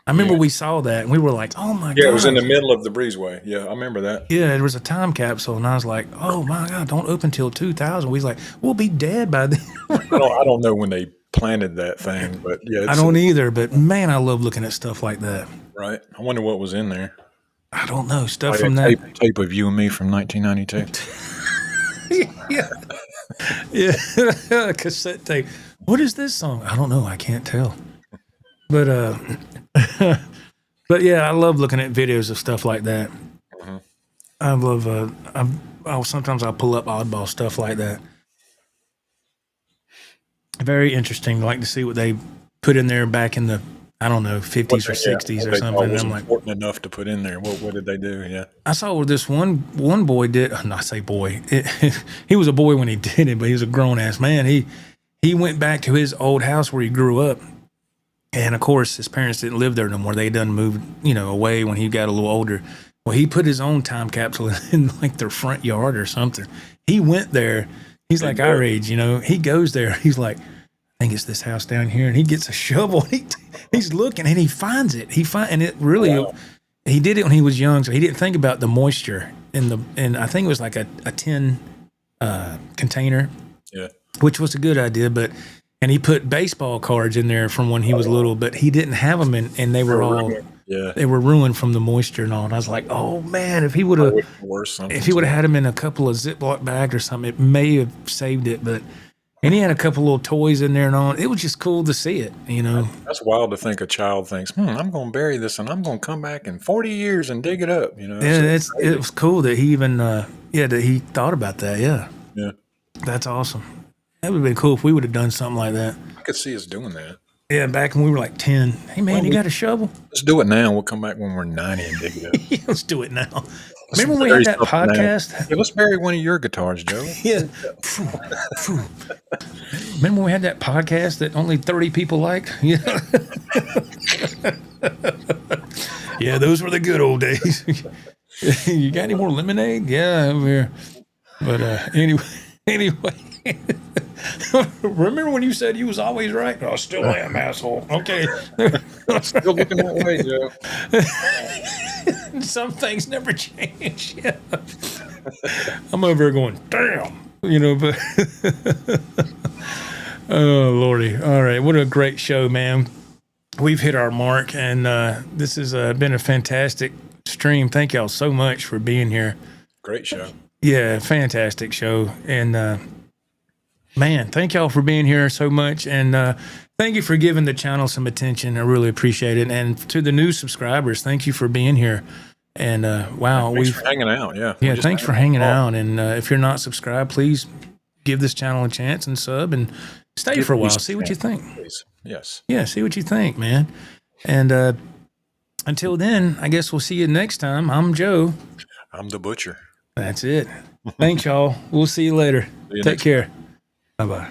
I remember we saw that and we were like, "Oh my god!" Yeah, it was in the middle of the breezeway. Yeah, I remember that. Yeah, there was a time capsule, and I was like, "Oh my god, don't open till 2000." We was like, "We'll be dead by then." I don't know when they planted that thing, but yeah, I don't either. But man, I love looking at stuff like that. Right. I wonder what was in there. I don't know, stuff Like from a that. tape of you and me from 1992. Yeah, cassette tape. What is this song? I don't know. I can't tell. But but yeah, I love looking at videos of stuff like that. Mm-hmm. I love. Sometimes I'll pull up oddball stuff like that. Very interesting. Like to see what they put in there back in the 50s or 60s or something. And I'm like, important enough to put in there. What did they do? Yeah. I saw what this one boy did. I say boy. He was a boy when he did it, but he was a grown ass man. He went back to his old house where he grew up. And of course, his parents didn't live there no more. They done moved, away when he got a little older. Well, he put his own time capsule in like their front yard or something. He went there. He's like our age, He goes there. He's like, I think it's this house down here, and he gets a shovel. He's looking and he finds it. And it really, he did it when he was young, so he didn't think about the moisture and I think it was like a tin container, which was a good idea, but. And he put baseball cards in there from when he was little, but he didn't have them, and they were all they were ruined from the moisture and all. And I was like, oh man, if he would have had them in a couple of Ziploc bags or something, it may have saved it. But and he had a couple little toys in there and all. It was just cool to see it, That's wild to think a child thinks, I'm going to bury this and I'm going to come back in 40 years and dig it up. Yeah, it was cool that he even that he thought about that. Yeah, that's awesome. That would have been cool if we would have done something like that. I could see us doing that. Yeah, back when we were like 10. Hey, man, you got a shovel? Let's do it now. We'll come back when we're 90 and dig it up. Yeah, let's do it now. Remember when we had that podcast? Yeah, let's bury one of your guitars, Joe. Yeah. Remember when we had that podcast that only 30 people liked? Yeah. Yeah, those were the good old days. You got any more lemonade? Yeah, over here. But anyway. Remember when you said you was always right? I still am, asshole. Okay. Still looking that way, Joe. Some things never change. Yeah. I'm over here going, damn. But oh Lordy. All right. What a great show, man. We've hit our mark, and this has been a fantastic stream. Thank y'all so much for being here. Great show. Yeah, fantastic show. And man, thank y'all for being here so much. And thank you for giving the channel some attention. I really appreciate it. And to the new subscribers, thank you for being here. And wow. Thanks for hanging out. Yeah. Yeah, thanks for hanging out. And if you're not subscribed, please give this channel a chance and sub and stay for a while. See what you think. Please. Yes. Yeah, see what you think, man. And until then, I guess we'll see you next time. I'm Joe. I'm the Butcher. That's it. Thanks, y'all. We'll see you later. Take care. Bye-bye.